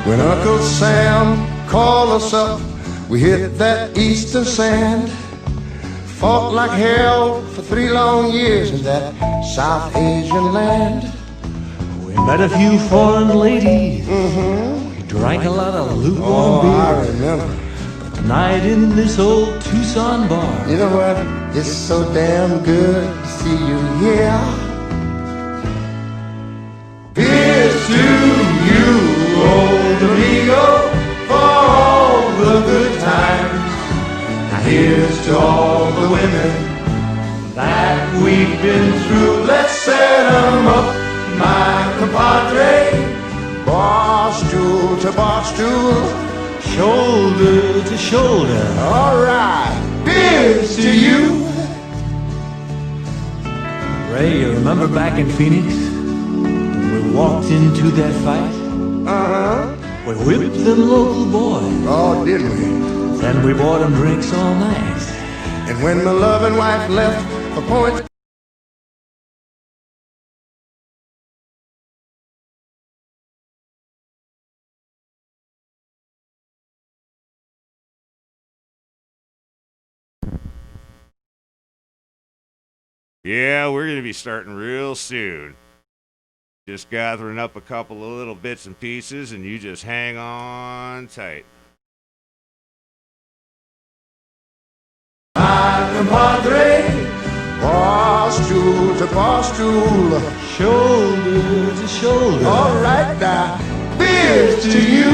When Uncle Sam called us up, we hit that eastern sand. Fought like hell for 3 long years in that South Asian land. We met a few foreign ladies. We drank a lot of lukewarm beer. I remember. Tonight in this old Tucson bar. You know what? It's so damn good to see you here. Here's to you, old amigo, for all the good times. Now here's to all the women that we've been through. Let's set 'em up, my compadre. Bar stool to bar stool, Shoulder to shoulder. all right, here's to you. Ray, you remember back in Phoenix? When we walked into that fight? We whipped them local boys. Oh, did we? Then we bought them drinks all night. And when my loving wife left for Point. Yeah, we're going to be starting real soon. Just gathering up a couple of little bits and pieces, and you just hang on tight. My compadre, bar stool to bar stool, Shoulder to shoulder. all right now, here's to you.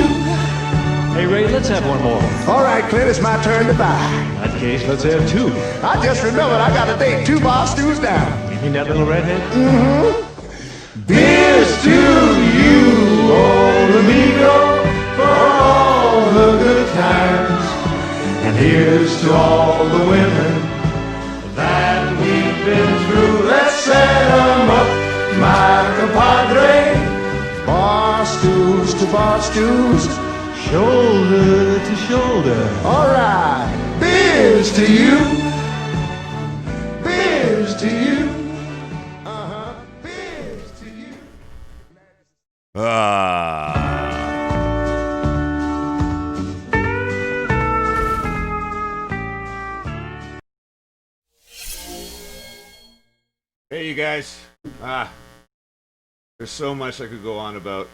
Hey, Ray, let's have one more. All right, Clint, it's my turn to buy. In that case, let's have two. I just remembered I got to date 2 bar stools down. You mean that little redhead? Here's to you, old amigo, for all the good times. And here's to all the women that we've been through. Let's set 'em up, my compadre. Bar stools to bar stools, Shoulder to shoulder. all right. Here's to you. Here's to you. Here's to you. Hey, you guys. There's so much I could go on about.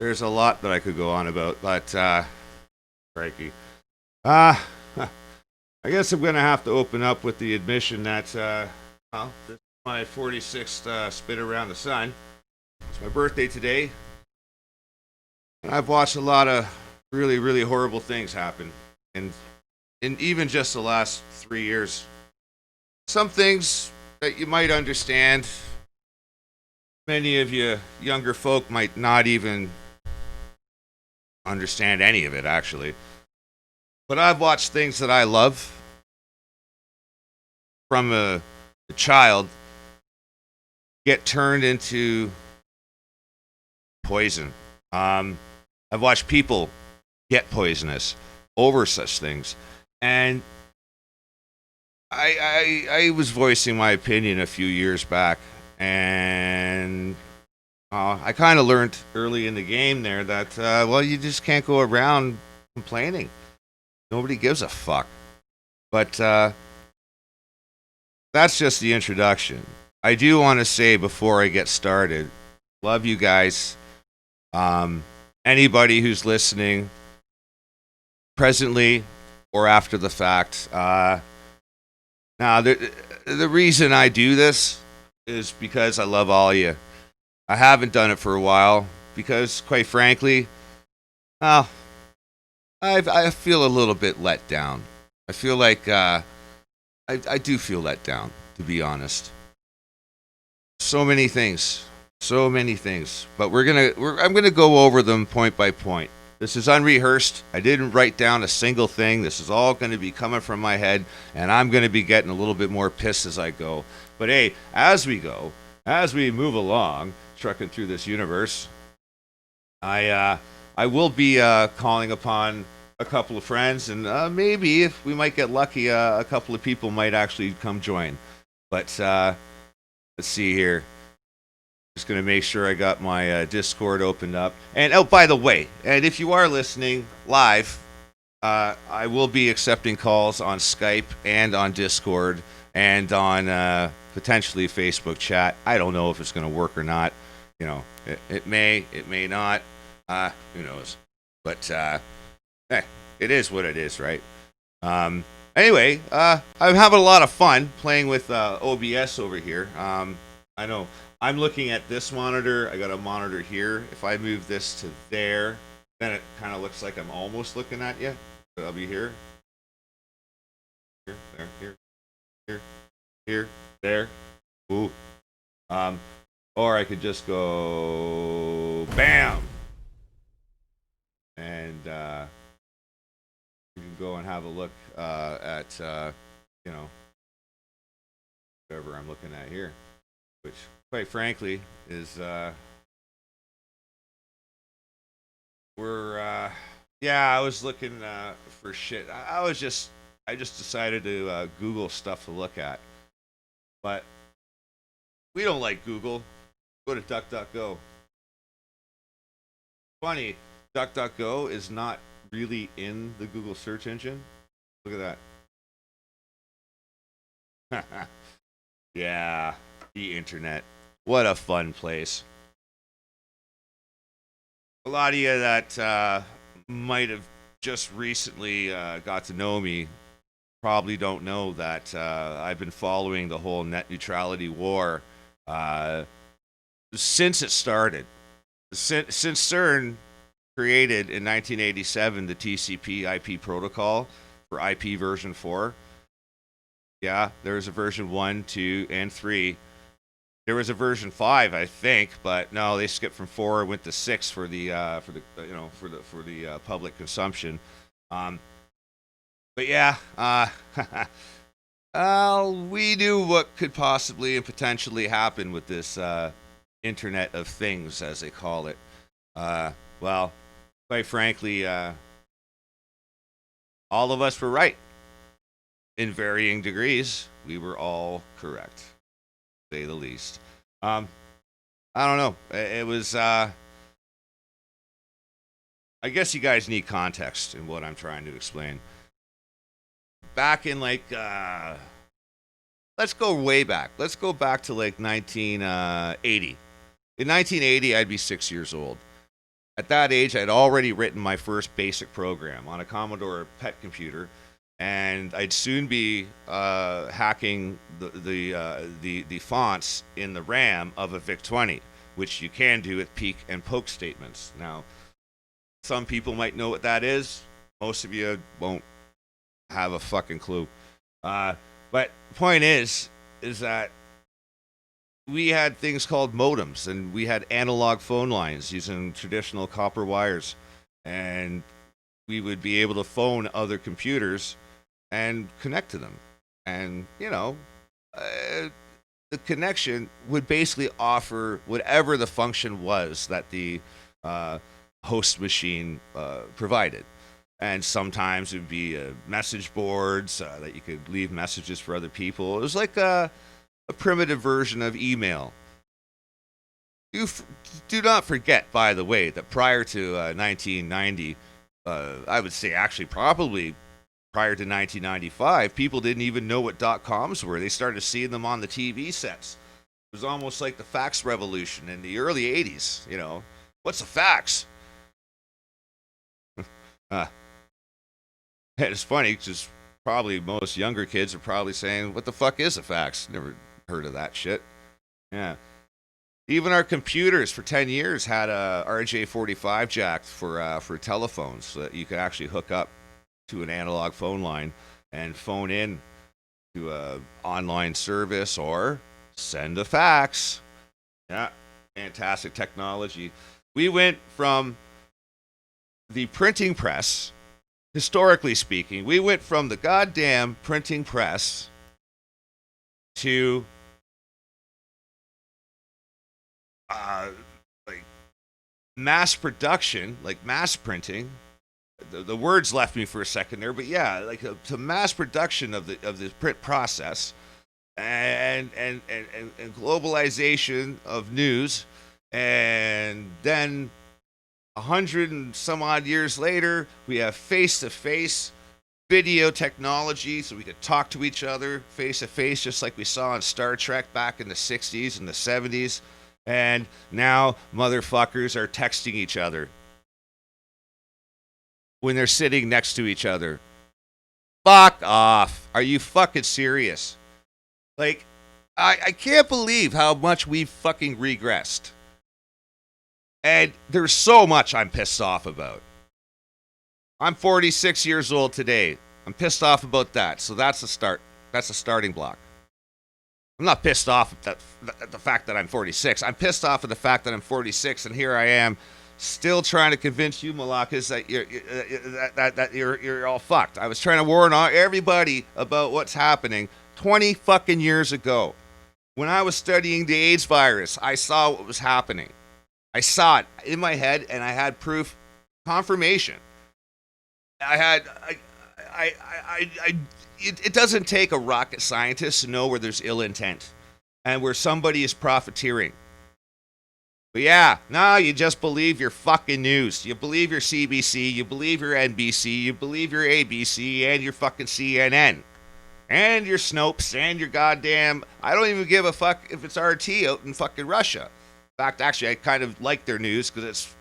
There's a lot that I could go on about, but, crikey. I guess I'm going to have to open up with the admission that, well, this is my 46th spin around the sun. It's my birthday today. And I've watched a lot of really, really horrible things happen. And in even just the last 3 years. Some things that you might understand. Many of you younger folk might not even understand any of it, actually. But I've watched things that I love from a child get turned into poison. I've watched people get poisonous over such things. And I was voicing my opinion a few years back, and I kind of learned early in the game there that, well, you just can't go around complaining. Nobody gives a fuck. But that's just the introduction. I do want to say before I get started, love you guys. Anybody who's listening, presently or after the fact. Now, the reason I do this is because I love all of you. I haven't done it for a while because, quite frankly, well, I feel a little bit let down. I feel like I do feel let down, to be honest. So many things, but I'm gonna go over them point by point. This is unrehearsed. I didn't write down a single thing. This is all going to be coming from my head, and I'm going to be getting a little bit more pissed as I go. But hey, as we go, as we move along, trucking through this universe, I will be calling upon a couple of friends, and maybe if we might get lucky, a couple of people might actually come join. But let's see here. Just going to make sure I got my Discord opened up. And oh, by the way, and if you are listening live, I will be accepting calls on Skype and on Discord and on potentially Facebook chat. I don't know if it's going to work or not. You know, it may not. Who knows? But it is what it is, right? Anyway, I'm having a lot of fun playing with OBS over here. I know I'm looking at this monitor. I got a monitor here. If I move this to there, then it kind of looks like I'm almost looking at you. I'll be here. Here, there, here, there. Ooh. Or I could just go bam. And you can go and have a look at whatever I'm looking at here, which quite frankly is I was looking for shit. I just decided to Google stuff to look at, but we don't like Google. Go to DuckDuckGo. Funny, DuckDuckGo is not really in the Google search engine. Look at that. Yeah, the internet. What a fun place. A lot of you that might have just recently got to know me probably don't know that I've been following the whole net neutrality war since it started. Since CERN created in 1987 the TCP IP protocol for IP version 4. Yeah, there's a version 1, 2, and 3. There was a version 5, I think, but no, they skipped from 4 and went to 6 for the public consumption. But yeah, we knew what could possibly and potentially happen with this Internet of Things, as they call it. Well, quite frankly, all of us were right. In varying degrees, we were all correct, to say the least. I don't know. It was, I guess you guys need context in what I'm trying to explain. Back in let's go way back. Let's go back to 1980. In 1980, I'd be 6 years old. At that age, I'd already written my first basic program on a Commodore PET computer, and I'd soon be hacking the fonts in the RAM of a VIC-20, which you can do with peek and poke statements. Now, some people might know what that is. Most of you won't have a fucking clue. But the point is that we had things called modems, and we had analog phone lines using traditional copper wires, and we would be able to phone other computers and connect to them. And, the connection would basically offer whatever the function was that the host machine provided. And sometimes it would be message boards that you could leave messages for other people. It was like a primitive version of email. Do not forget, by the way, that prior to 1990, I would say actually probably prior to 1995, people didn't even know what .coms were. They started seeing them on the TV sets. It was almost like the fax revolution in the early 80s. What's a fax? It's funny because probably most younger kids are probably saying, what the fuck is a fax? Never heard of that shit. Yeah. Even our computers for 10 years had a RJ45 jack for telephones, so that you could actually hook up to an analog phone line and phone in to a online service or send a fax. Yeah, fantastic technology. We went from the printing press, historically speaking, we went from the goddamn printing press to mass production, like mass printing. The words left me for a second there, but yeah, to mass production of the print process, and globalization of news, and then 100 and some odd years later, we have face-to-face video technology, so we could talk to each other face-to-face, just like we saw in Star Trek back in the 60s and the 70s. And now motherfuckers are texting each other when they're sitting next to each other. Fuck off. Are you fucking serious? Like, I can't believe how much we've fucking regressed. And there's so much I'm pissed off about. I'm 46 years old today. I'm pissed off about that. So that's a start. That's a starting block. I'm not pissed off at the fact that I'm 46. I'm pissed off at the fact that I'm 46, and here I am, still trying to convince you, Malakas, that you're all fucked. I was trying to warn everybody about what's happening 20 fucking years ago. When I was studying the AIDS virus, I saw what was happening. I saw it in my head, and I had proof, confirmation. It doesn't take a rocket scientist to know where there's ill intent and where somebody is profiteering. But yeah, no, you just believe your fucking news. You believe your CBC, you believe your NBC, you believe your ABC, and your fucking CNN. And your Snopes, and your goddamn... I don't even give a fuck if it's RT out in fucking Russia. In fact, actually, I kind of like their news because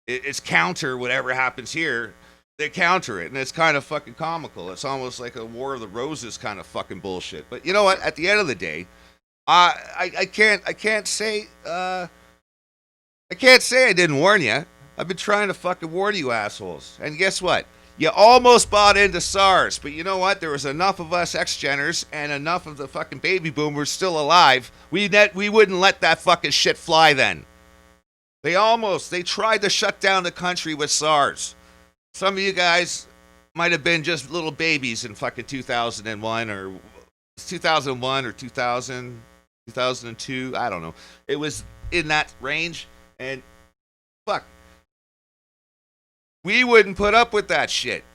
it's counter whatever happens here. They counter it, and it's kind of fucking comical. It's almost like a War of the Roses kind of fucking bullshit. But you know what? At the end of the day, I can't say I didn't warn you. I've been trying to fucking warn you assholes. And guess what? You almost bought into SARS, but you know what? There was enough of us ex-geners and enough of the fucking baby boomers still alive. We wouldn't let that fucking shit fly then. They tried to shut down the country with SARS. Some of you guys might have been just little babies in fucking 2001 or 2001 or 2000, 2002. I don't know. It was in that range. And fuck. We wouldn't put up with that shit.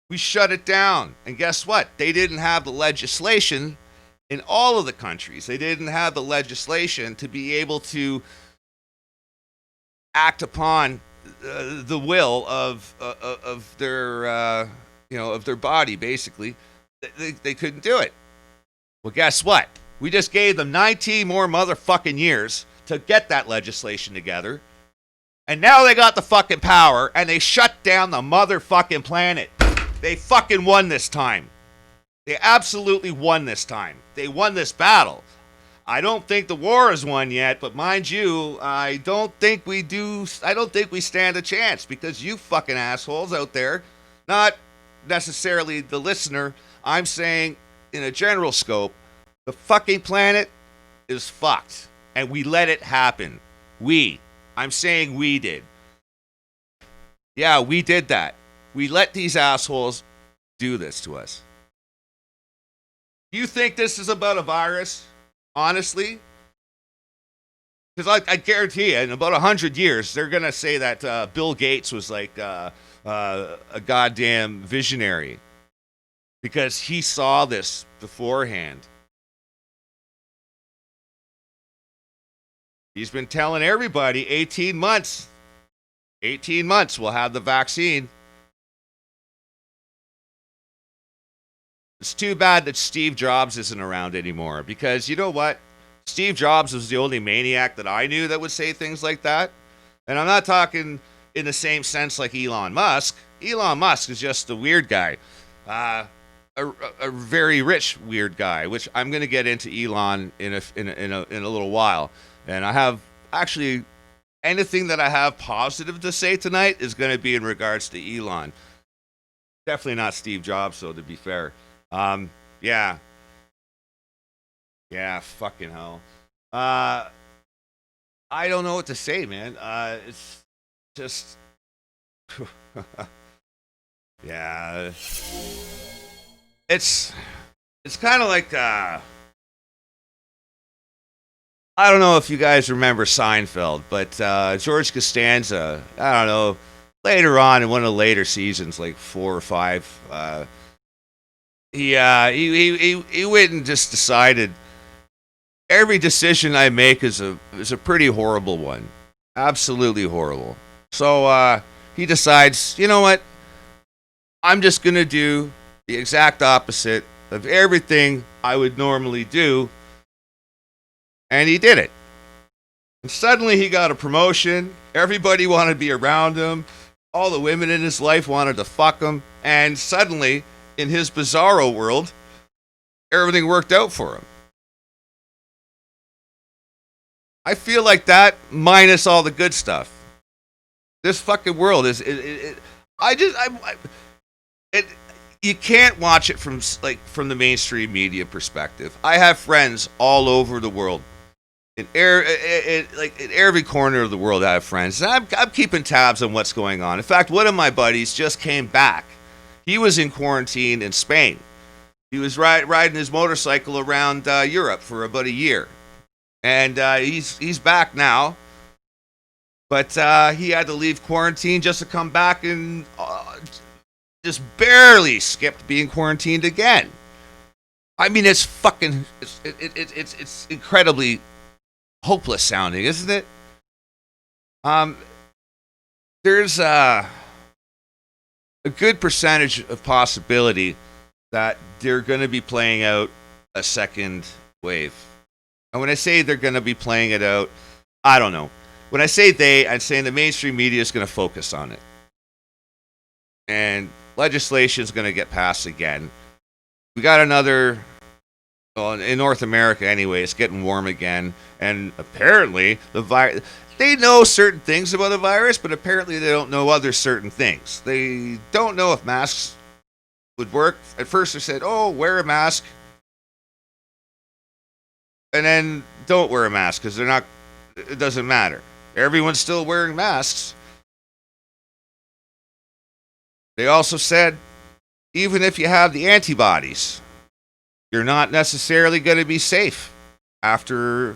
We shut it down. And guess what? They didn't have the legislation in all of the countries. They didn't have the legislation to be able to act upon the will of their of their body. Basically, they couldn't do it. Well, guess what? We just gave them 19 more motherfucking years to get that legislation together, and now they got the fucking power, and they shut down the motherfucking planet. They fucking won this time. They absolutely won this time. They won this battle. I don't think the war is won yet, but mind you, I don't think we stand a chance, because you fucking assholes out there, not necessarily the listener, I'm saying in a general scope, the fucking planet is fucked, and we let it happen. I'm saying we did. Yeah, we did that. We let these assholes do this to us. You think this is about a virus? Honestly, because I guarantee you, in about 100 years, they're going to say that Bill Gates was like a goddamn visionary because he saw this beforehand. He's been telling everybody 18 months. 18 months, we'll have the vaccine. It's too bad that Steve Jobs isn't around anymore, because you know what? Steve Jobs was the only maniac that I knew that would say things like that. And I'm not talking in the same sense like Elon Musk. Elon Musk is just a weird guy. A very rich weird guy, which I'm going to get into Elon in a little while. And I have actually anything that I have positive to say tonight is going to be in regards to Elon. Definitely not Steve Jobs, though, to be fair. Yeah, fucking hell. I don't know what to say, man. It's just, yeah. It's kind of like, I don't know if you guys remember Seinfeld, but George Costanza, I don't know, later on in one of the later seasons, like 4 or 5, he went and just decided every decision I make is a pretty horrible one, absolutely horrible. So he decides, you know what? I'm just gonna do the exact opposite of everything I would normally do, and he did it. And suddenly he got a promotion. Everybody wanted to be around him. All the women in his life wanted to fuck him. And suddenly, in his bizarro world, everything worked out for him. I feel like that minus all the good stuff. This fucking world is. You can't watch it from the mainstream media perspective. I have friends all over the world. In every corner of the world, I have friends. And I'm keeping tabs on what's going on. In fact, one of my buddies just came back. He was in quarantine in Spain. He was riding his motorcycle around Europe for about a year. And he's back now. But he had to leave quarantine just to come back and just barely skipped being quarantined again. I mean, it's fucking... It's incredibly hopeless sounding, isn't it? There's a good percentage of possibility that they're going to be playing out a second wave. And when I say they're going to be playing it out, I don't know. When I say they, I'm saying the mainstream media is going to focus on it. And legislation is going to get passed again. We got another... Well, in North America anyway, it's getting warm again. And apparently, they know certain things about the virus, but apparently they don't know other certain things. They don't know if masks would work. At first they said, oh, wear a mask. And then don't wear a mask because it doesn't matter. Everyone's still wearing masks. They also said, even if you have the antibodies, you're not necessarily going to be safe after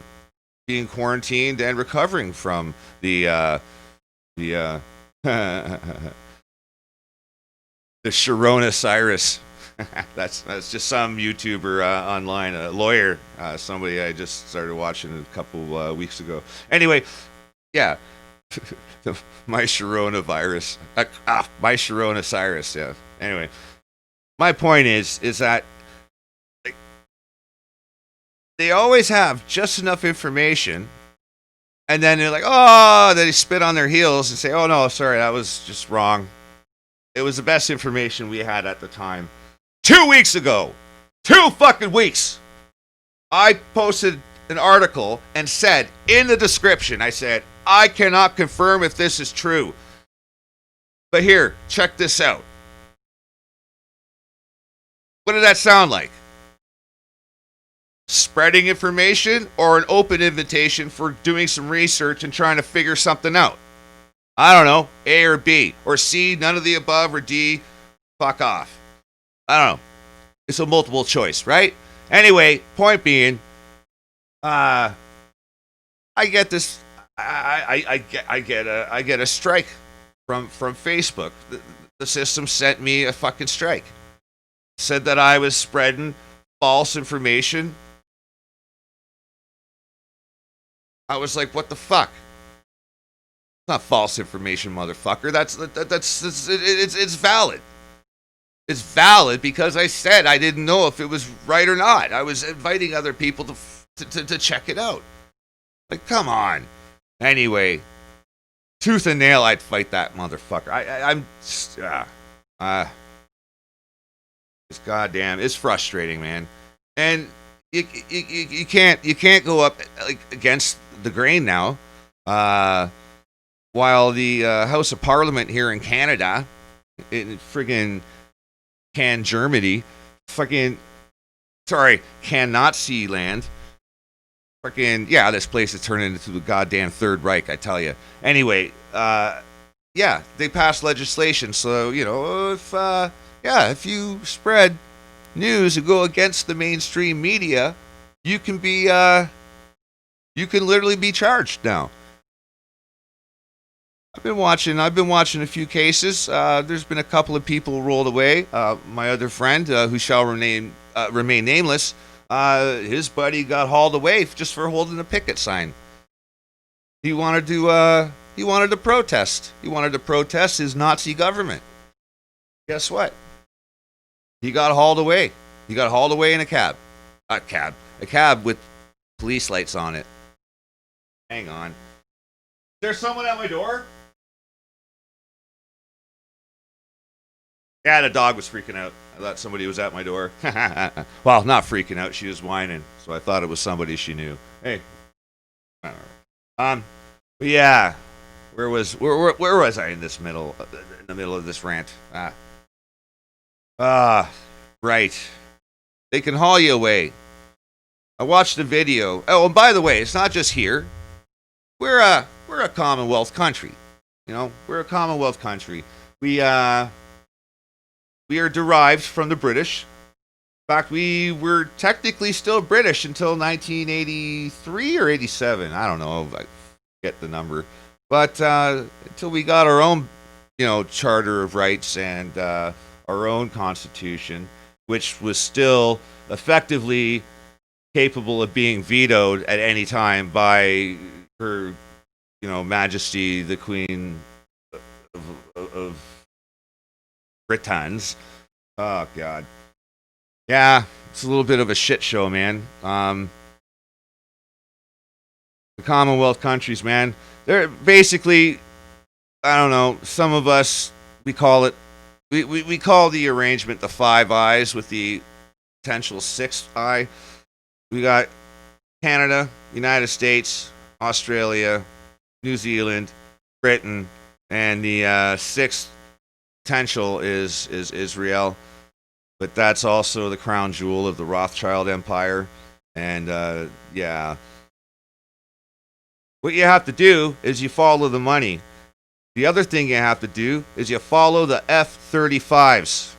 being quarantined and recovering from the coronavirus. That's just some YouTuber online, a lawyer, somebody I just started watching a couple weeks ago. Anyway, yeah, my coronavirus, my coronavirus. Yeah. Anyway, my point is that they always have just enough information, and then they're like, oh, they spit on their heels and say, oh no, sorry, that was just wrong. It was the best information we had at the time. 2 weeks ago, 2 fucking weeks, I posted an article and said in the description, I said, I cannot confirm if this is true. But here, check this out. What did that sound like? Spreading information or an open invitation for doing some research and trying to figure something out? I don't know, A or B, or C, none of the above, or D, fuck off. I don't know. It's a multiple choice, right? Anyway, point being, I get this. I get a strike from Facebook. The system sent me a fucking strike. Said that I was spreading false information. I was like, what the fuck? It's not false information, motherfucker. It's valid. It's valid because I said I didn't know if it was right or not. I was inviting other people to check it out. Like, come on. Anyway, tooth and nail, I'd fight that motherfucker. It's goddamn. It's frustrating, man. And you can't go up against the grain now. While the House of Parliament here in Canada, in friggin' Germany, can Nazi land. Fucking, yeah, this place is turning into the goddamn Third Reich, I tell you. Anyway, yeah, they passed legislation, so, you know, if you spread news and go against the mainstream media, you can literally be charged now. I've been watching a few cases. There's been a couple of people rolled away. My other friend, who shall remain nameless, his buddy got hauled away just for holding a picket sign. He wanted to protest. He wanted to protest his Nazi government. Guess what? He got hauled away. He got hauled away in a cab. A cab with police lights on it. Hang on. Is there someone at my door? Yeah, the dog was freaking out. I thought somebody was at my door. Well, not freaking out. She was whining, so I thought it was somebody she knew. Hey. But yeah. Where was I in the middle of this rant? Right. They can haul you away. I watched the video. Oh, and by the way, it's not just here. We're a Commonwealth country. You know, we're a Commonwealth country. We are derived from the British. In fact, we were technically still British until 1983 or 87. I don't know. I forget the number. But until we got our own, Charter of Rights and our own Constitution, which was still effectively capable of being vetoed at any time by Her Majesty the Queen of Britons. Oh God, yeah, it's a little bit of a shit show, man. The Commonwealth countries, man, they're basically, I don't know. Some of us we call it. We call the arrangement the Five Eyes with the potential sixth eye. We got Canada, United States, Australia, New Zealand, Britain, and the sixth potential is Israel. But that's also the crown jewel of the Rothschild Empire. And yeah. What you have to do is you follow the money. The other thing you have to do is you follow the F-35s.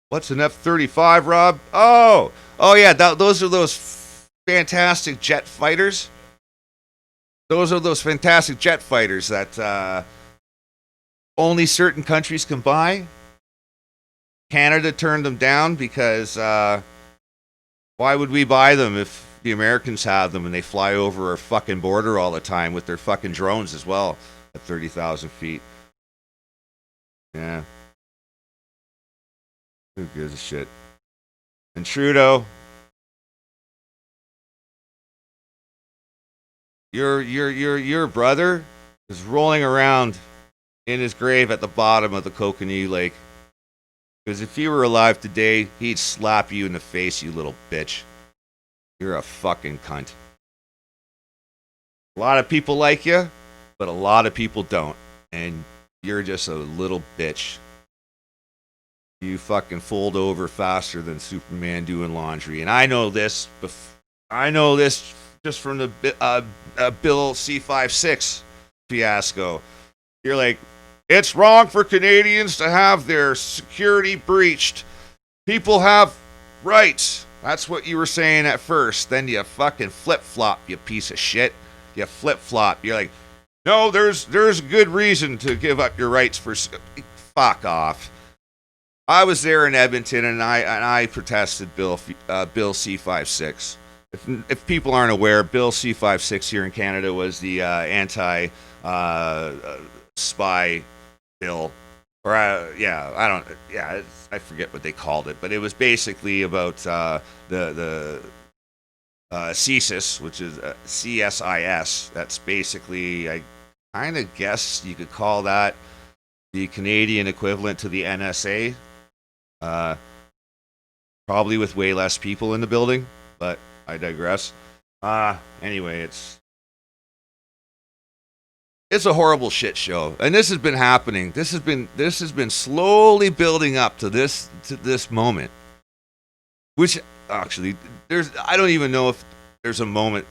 What's an F-35, Rob? Oh yeah, those are those fantastic jet fighters. Those are those fantastic jet fighters that only certain countries can buy. Canada turned them down because why would we buy them if the Americans have them and they fly over our fucking border all the time with their fucking drones as well at 30,000 feet? Yeah. Who gives a shit? And Trudeau, your brother is rolling around in his grave at the bottom of the Coconut Lake. Because if he were alive today, he'd slap you in the face, you little bitch. You're a fucking cunt. A lot of people like you, but a lot of people don't. And you're just a little bitch. You fucking fold over faster than Superman doing laundry. And I know this. I know this just from the Bill C-56 fiasco. You're like, it's wrong for Canadians to have their security breached. People have rights. That's what you were saying at first. Then you fucking flip-flop, you piece of shit. You flip-flop. You're like, no, there's a good reason to give up your rights for... Fuck off. I was there in Edmonton, and I protested Bill C-56. If people aren't aware, Bill C-56 here in Canada was the anti-spy bill, or I forget what they called it, but it was basically about the CSIS, which is CSIS. That's basically, I kind of guess you could call that the Canadian equivalent to the NSA. Probably with way less people in the building, but I digress. Anyway, it's a horrible shit show, and this has been happening. This has been slowly building up to this moment. Which actually, I don't even know if there's a moment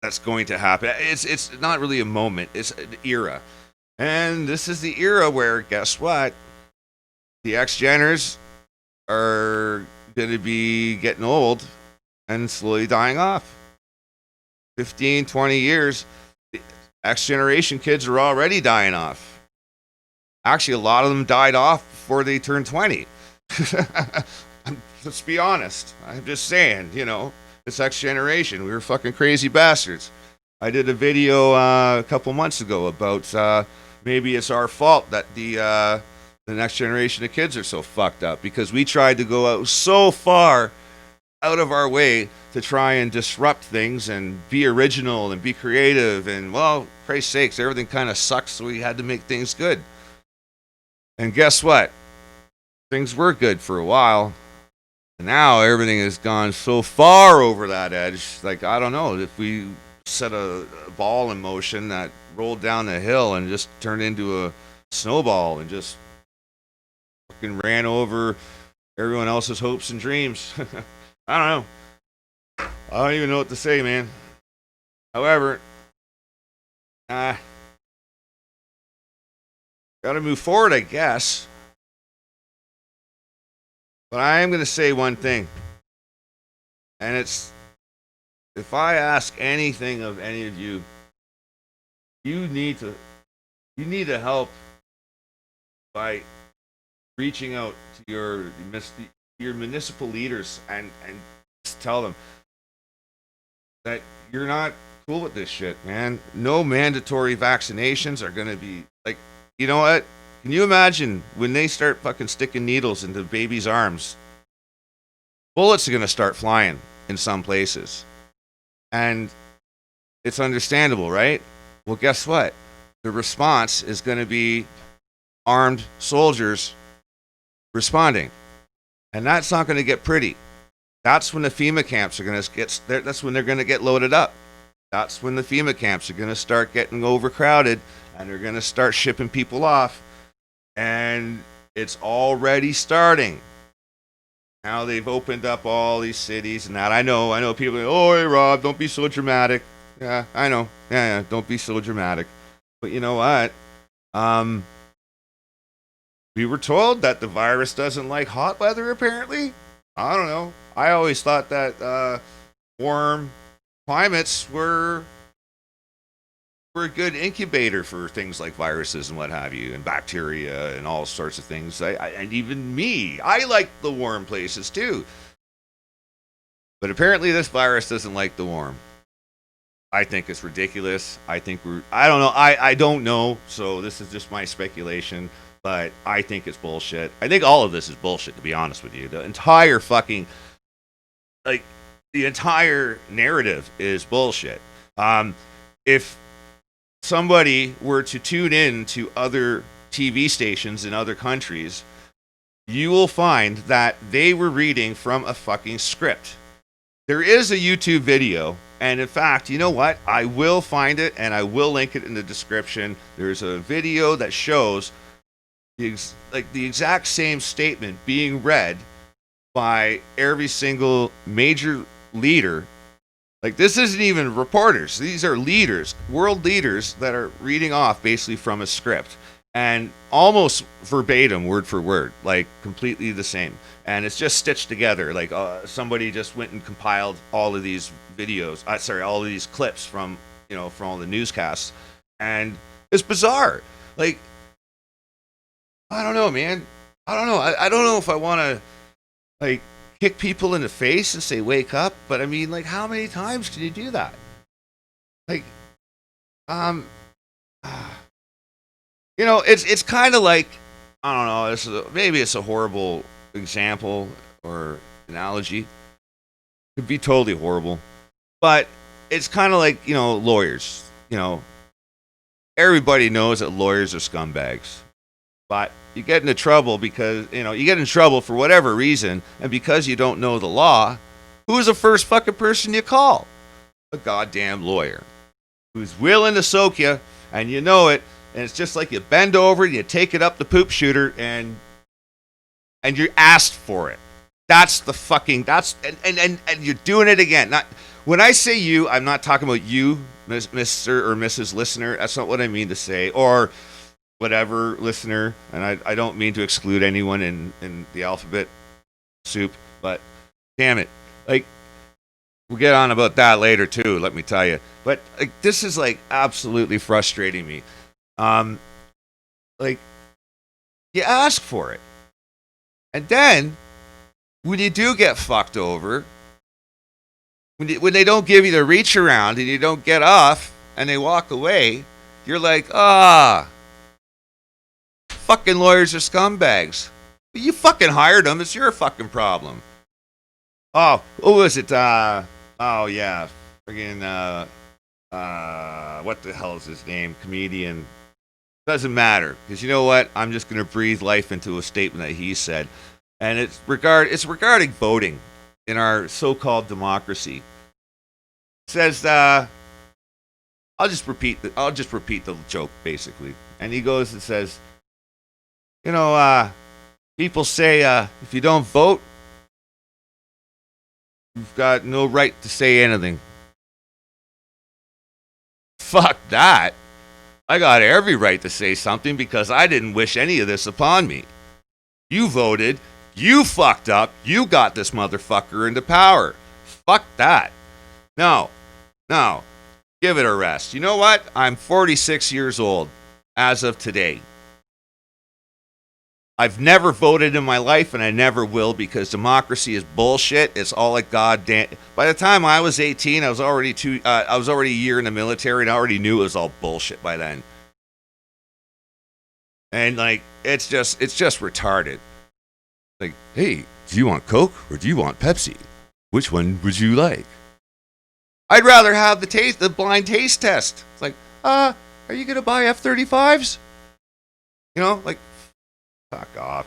that's going to happen. It's not really a moment. It's an era, and this is the era where, guess what? The ex-Jenners are going to be getting old and slowly dying off. 15, 20 years. X generation kids are already dying off. Actually, a lot of them died off before they turned 20. Let's be honest. I'm just saying, this X generation, we were fucking crazy bastards. I did a video a couple months ago about maybe it's our fault that the next generation of kids are so fucked up because we tried to go out so far out of our way to try and disrupt things and be original and be creative. And, well, Christ's sakes, everything kind of sucks, so we had to make things good. And guess what? Things were good for a while. And now everything has gone so far over that edge. Like, I don't know, if we set a ball in motion that rolled down the hill and just turned into a snowball and just fucking ran over everyone else's hopes and dreams. I don't know. I don't even know what to say, man. However, gotta move forward, I guess. But I am going to say one thing. And it's, if I ask anything of any of you, you need to help by reaching out to your municipal leaders and tell them that you're not cool with this shit, man. No mandatory vaccinations are going to be, like, you know what? Can you imagine when they start fucking sticking needles into babies' arms? Bullets are going to start flying in some places. And it's understandable, right? Well, guess what? The response is going to be armed soldiers responding. And that's not going to get pretty. That's when the FEMA camps are going to get, that's when they're going to get loaded up. That's when the FEMA camps are going to start getting overcrowded and they're going to start shipping people off. And it's already starting. Now they've opened up all these cities and that. I know people are like, oh, hey, Rob, don't be so dramatic. Yeah, I know. Yeah, don't be so dramatic. But you know what? We were told that the virus doesn't like hot weather, apparently. I don't know. I always thought that warm climates were a good incubator for things like viruses and what have you, and bacteria and all sorts of things. And even me, I like the warm places too. But apparently this virus doesn't like the warm. I think it's ridiculous. I don't know. I don't know. So this is just my speculation, but I think it's bullshit. I think all of this is bullshit, to be honest with you. The entire fucking, the entire narrative is bullshit. If somebody were to tune in to other TV stations in other countries, you will find that they were reading from a fucking script. There is a YouTube video, and in fact, you know what? I will find it, and I will link it in the description. There's a video that shows the exact same statement being read by every single major leader. Like, this isn't even reporters. These are leaders, world leaders that are reading off basically from a script. And almost verbatim, word for word, like completely the same. And it's just stitched together. Like somebody just went and compiled all of these videos, all of these clips from all the newscasts. And it's bizarre. Like, I don't know, man. I don't know. I don't know if I want to, kick people in the face and say, wake up. But I mean, how many times can you do that? It's kind of like, I don't know, maybe it's a horrible example or analogy. It could be totally horrible. But it's kind of like, lawyers. Everybody knows that lawyers are scumbags. But you get into trouble because, you get in trouble for whatever reason, and because you don't know the law, who's the first fucking person you call? A goddamn lawyer. Who's willing to soak you, and you know it, and it's just like you bend over, you take it up the poop shooter, and you asked for it. That's the fucking, and you're doing it again. Not, when I say you, I'm not talking about you, Mr. or Mrs. Listener. That's not what I mean to say. Or whatever listener, and I don't mean to exclude anyone in the alphabet soup, but damn it. We'll get on about that later too. Let me tell you. But like, this is like absolutely frustrating me. Like you ask for it, and then when you do get fucked over, when they don't give you the reach around and you don't get off and they walk away, you're like, fucking lawyers are scumbags. But you fucking hired them. It's your fucking problem. Oh, what was it? Oh yeah, friggin' what the hell is his name? Comedian. Doesn't matter, because you know what? I'm just gonna breathe life into a statement that he said, and it's regarding voting in our so-called democracy. It says, I'll just repeat the joke basically, and he goes and says, you know, people say if you don't vote, you've got no right to say anything. Fuck that. I got every right to say something because I didn't wish any of this upon me. You voted. You fucked up. You got this motherfucker into power. Fuck that. No. Give it a rest. You know what? I'm 46 years old as of today. I've never voted in my life, and I never will, because democracy is bullshit. It's all a goddamn. By the time I was 18, I was already a year in the military, and I already knew it was all bullshit by then. And like, it's just retarded. Like, hey, do you want Coke or do you want Pepsi? Which one would you like? I'd rather have the blind taste test. It's like, are you gonna buy F-35s? You know, like. Fuck off.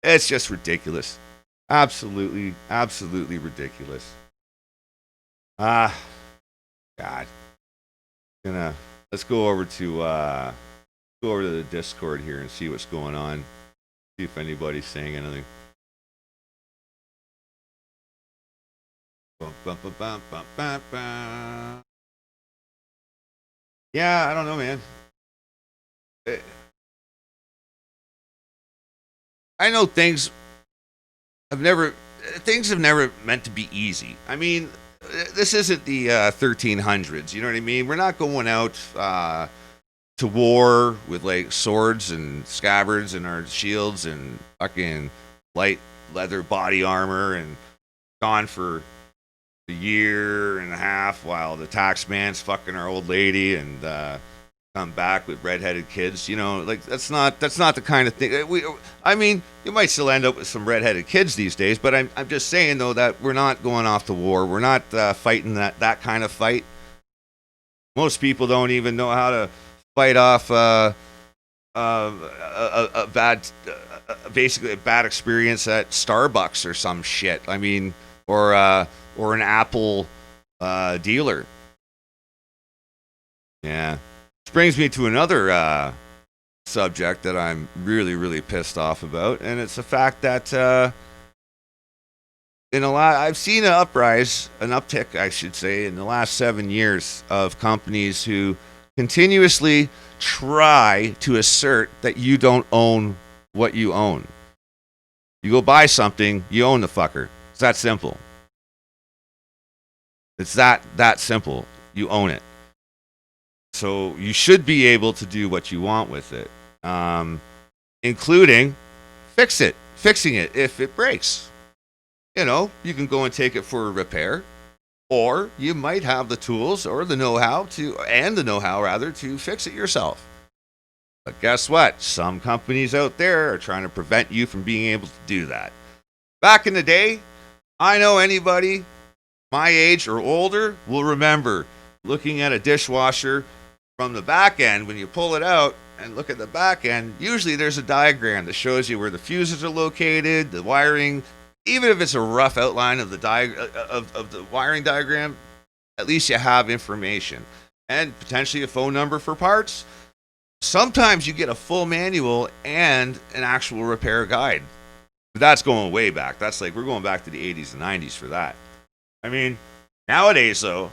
It's just ridiculous. Absolutely ridiculous. God. Let's go over to the Discord here and see what's going on. See if anybody's saying anything. Yeah, I don't know, man. I know things have never meant to be easy. I mean, this isn't the 1300s. You know what I mean? We're not going out to war with like swords and scabbards and our shields and fucking light leather body armor and gone for a year and a half while the tax man's fucking our old lady and come back with redheaded kids. You know, like that's not the kind of thing. I mean, you might still end up with some redheaded kids these days, but I'm just saying though that we're not going off to war. We're not fighting that kind of fight. Most people don't even know how to fight off basically a bad experience at Starbucks or some shit. I mean, or an Apple dealer. Yeah. This brings me to another subject that I'm really pissed off about, and it's the fact that I've seen an uptick, I should say, in the last 7 years of companies who continuously try to assert that you don't own what you own. You go buy something, you own the fucker. It's that simple. It's that simple. You own it. So you should be able to do what you want with it, including fixing it if it breaks. You know, you can go and take it for a repair, or you might have the tools or the know-how to fix it yourself. But guess what? Some companies out there are trying to prevent you from being able to do that. Back in the day, I know anybody my age or older will remember looking at a dishwasher from the back end. When you pull it out and look at the back end, usually there's a diagram that shows you where the fuses are located, the wiring. Even if it's a rough outline of the wiring diagram, at least you have information and potentially a phone number for parts. Sometimes you get a full manual and an actual repair guide. But that's going way back. That's like, we're going back to the 80s and 90s for that. I mean, nowadays though,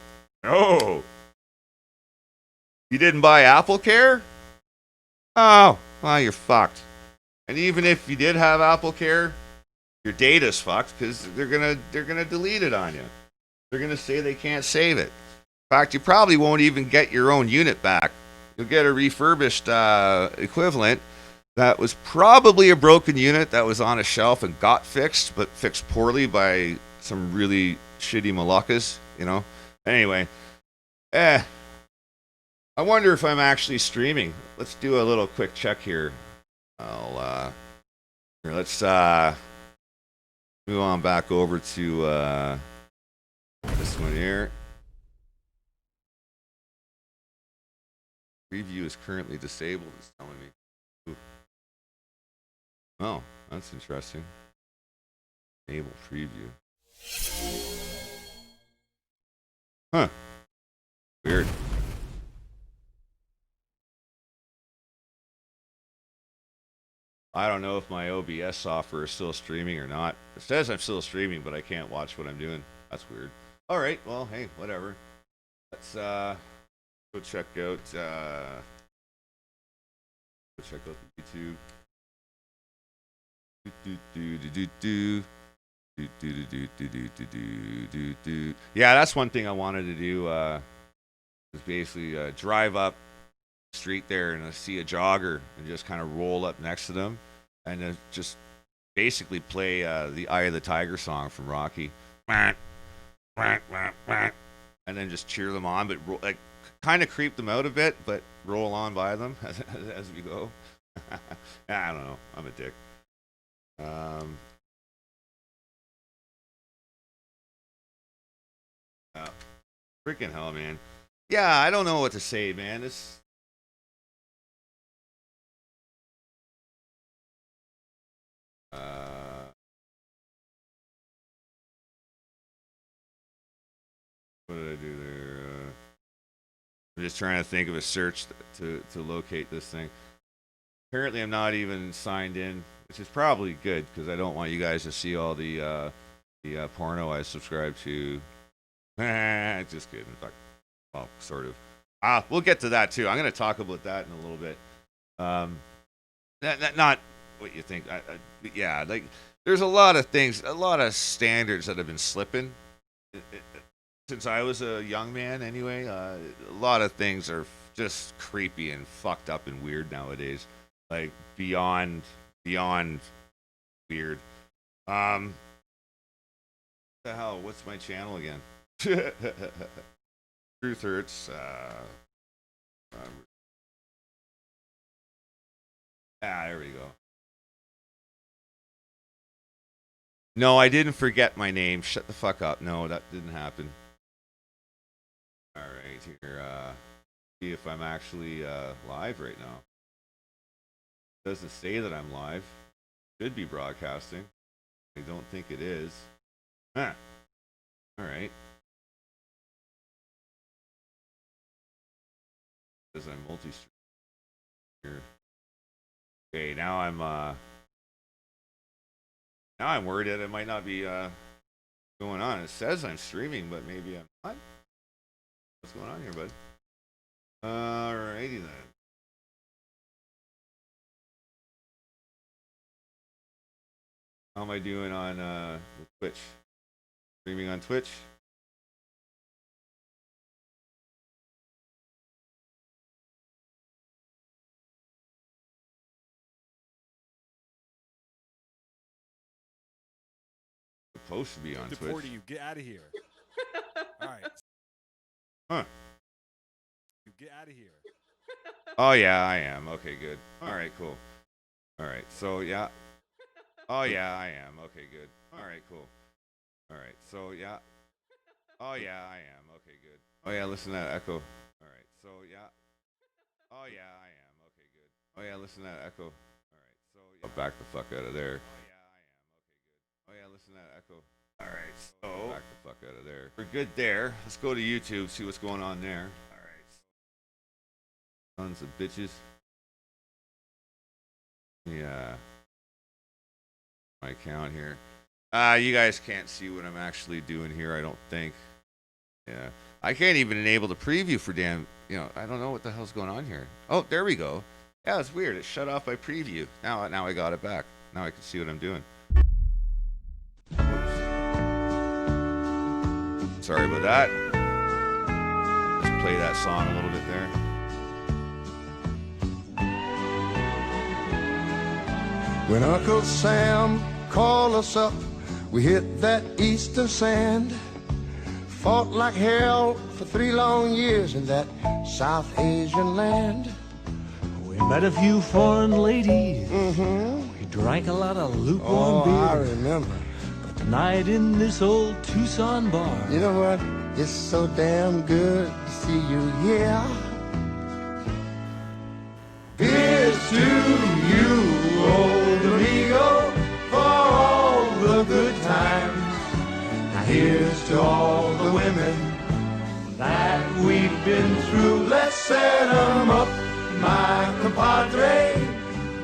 you didn't buy Apple Care? Oh, well, you're fucked. And even if you did have Apple Care, your data's fucked because they're gonna delete it on you. they're going to say they can't save it. In fact, you probably won't even get your own unit back. You'll get a refurbished equivalent that was probably a broken unit that was on a shelf and got fixed, but fixed poorly by some really shitty Moluccas, you know? Anyway, I wonder if I'm actually streaming. Let's do a little quick check here. Let's move on back over to this one here. Preview is currently disabled, it's telling me. Ooh. Oh, that's interesting. Enable preview. Huh. Weird. I don't know if my OBS software is still streaming or not. It says I'm still streaming, but I can't watch what I'm doing. That's weird. All right, well, hey, whatever. Let's go check out the YouTube. Yeah, that's one thing I wanted to do. Is basically drive up the street there and see a jogger and just kind of roll up next to them and just basically play the Eye of the Tiger song from Rocky, and then just cheer them on, but like kind of creep them out a bit, but roll on by them as we go. I don't know. I'm a dick. Freaking hell, man. Yeah, I don't know what to say, man. It's what did I do there? I'm just trying to think of a search to locate this thing. Apparently, I'm not even signed in, which is probably good because I don't want you guys to see all the porno I subscribe to. Just kidding. Well, sort of. We'll get to that too. I'm going to talk about that in a little bit. Not what you think. Yeah, like there's a lot of things, a lot of standards that have been slipping since I was a young man. Anyway, a lot of things are just creepy and fucked up and weird nowadays. Like beyond weird. The hell? What's my channel again? Truth hurts. There we go. No, I didn't forget my name. Shut the fuck up. No, that didn't happen. All right, here. See if I'm actually live right now. It doesn't say that I'm live. Should be broadcasting. I don't think it is. All right. Because I'm multi-stream here. Okay, now I'm worried that it might not be going on. It says I'm streaming, but maybe I'm not. What's going on here, bud? Alrighty then. How am I doing on Twitch? Streaming on Twitch? Supposed to be on Twitch. You get out of here. All right. Huh. You get out of here. Oh yeah, I am. Okay, good. All right, cool. All right, so yeah. Oh yeah, I am. Okay, good. All right, cool. All right, so yeah. Oh yeah, I am. Okay, good. Oh yeah, listen to that echo. All right, so yeah. Oh yeah, I am. Okay, good. Oh yeah, listen to that echo. All right, so yeah. I'll back the fuck out of there. Oh yeah, I am. Okay, good. Oh yeah, listen to that echo. All right, so back the fuck out of there. We're good there. Let's go to YouTube, see what's going on there. All right. Tons of bitches. Yeah. My account here. You guys can't see what I'm actually doing here, I don't think. Yeah. I can't even enable the preview for damn, I don't know what the hell's going on here. Oh, there we go. Yeah, it's weird. It shut off my preview. Now I got it back. Now I can see what I'm doing. Sorry about that. Just play that song a little bit there. When Uncle Sam called us up, we hit that eastern sand. Fought like hell for 3 long years in that South Asian land. We met a few foreign ladies. Mm-hmm. We drank a lot of lukewarm beer. I remember. But tonight in this old Tucson bar, You know what? It's so damn good to see you here. Here's to you, old amigo, for all the good times. Now here's to all the women that we've been through. Let's set 'em up, my compadre.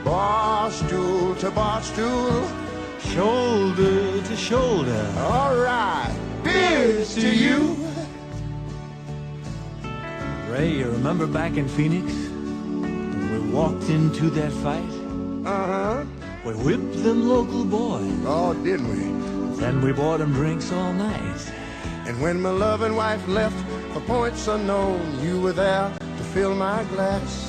Bar stool to bar stool. shoulder to shoulder. All right, here's to you. Ray, you remember back in Phoenix when we walked into that fight? Uh-huh. We whipped them local boys. Oh, didn't we? Then we bought them drinks all night. And when my loving wife left for points unknown, you were there to fill my glass.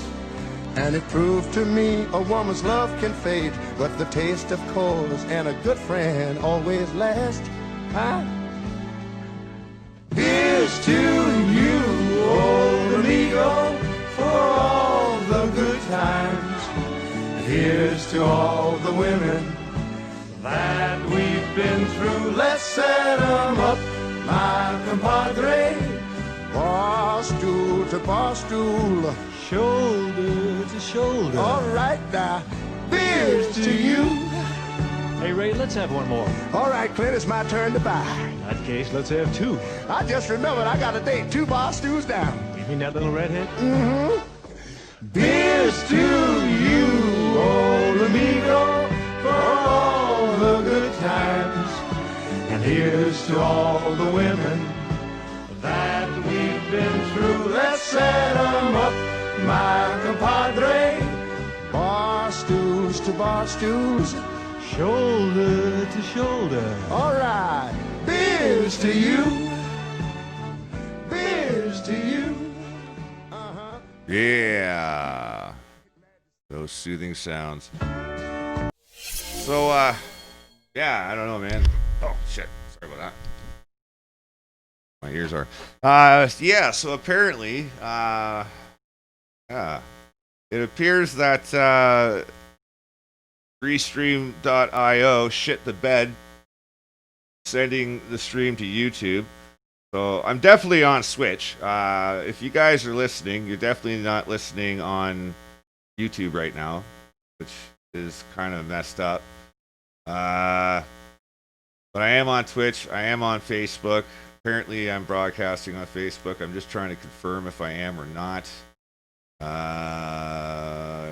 And it proved to me a woman's love can fade, but the taste of coals and a good friend always last. Huh? Here's to you, old amigo, for all the good times. Here's to all the women that we've been through. Let's set 'em up, my compadre. Bar stool to bar stool. Shoulder to shoulder. All right now, here's to you. Hey, Ray, let's have one more. All right, Clint, it's my turn to buy. In that case, let's have two. I just remembered I got a date 2 bar stools down. You mean that little redhead? Mm-hmm. Here's to you, old amigo, for all the good times. And here's to all the women that we've been through. Let's set 'em up, my compadre. Bar stools to bar stools. Shoulder to shoulder. All right, beers to you. Beers to you. Uh-huh. Yeah. Those soothing sounds. So, yeah, I don't know, man. Oh, shit. Sorry about that. My ears are. Yeah, so apparently, yeah. It appears that, Restream.io shit the bed, sending the stream to YouTube. So I'm definitely on Switch. If you guys are listening, you're definitely not listening on YouTube right now, which is kind of messed up. But I am on Twitch. I am on Facebook. Apparently, I'm broadcasting on Facebook. I'm just trying to confirm if I am or not. I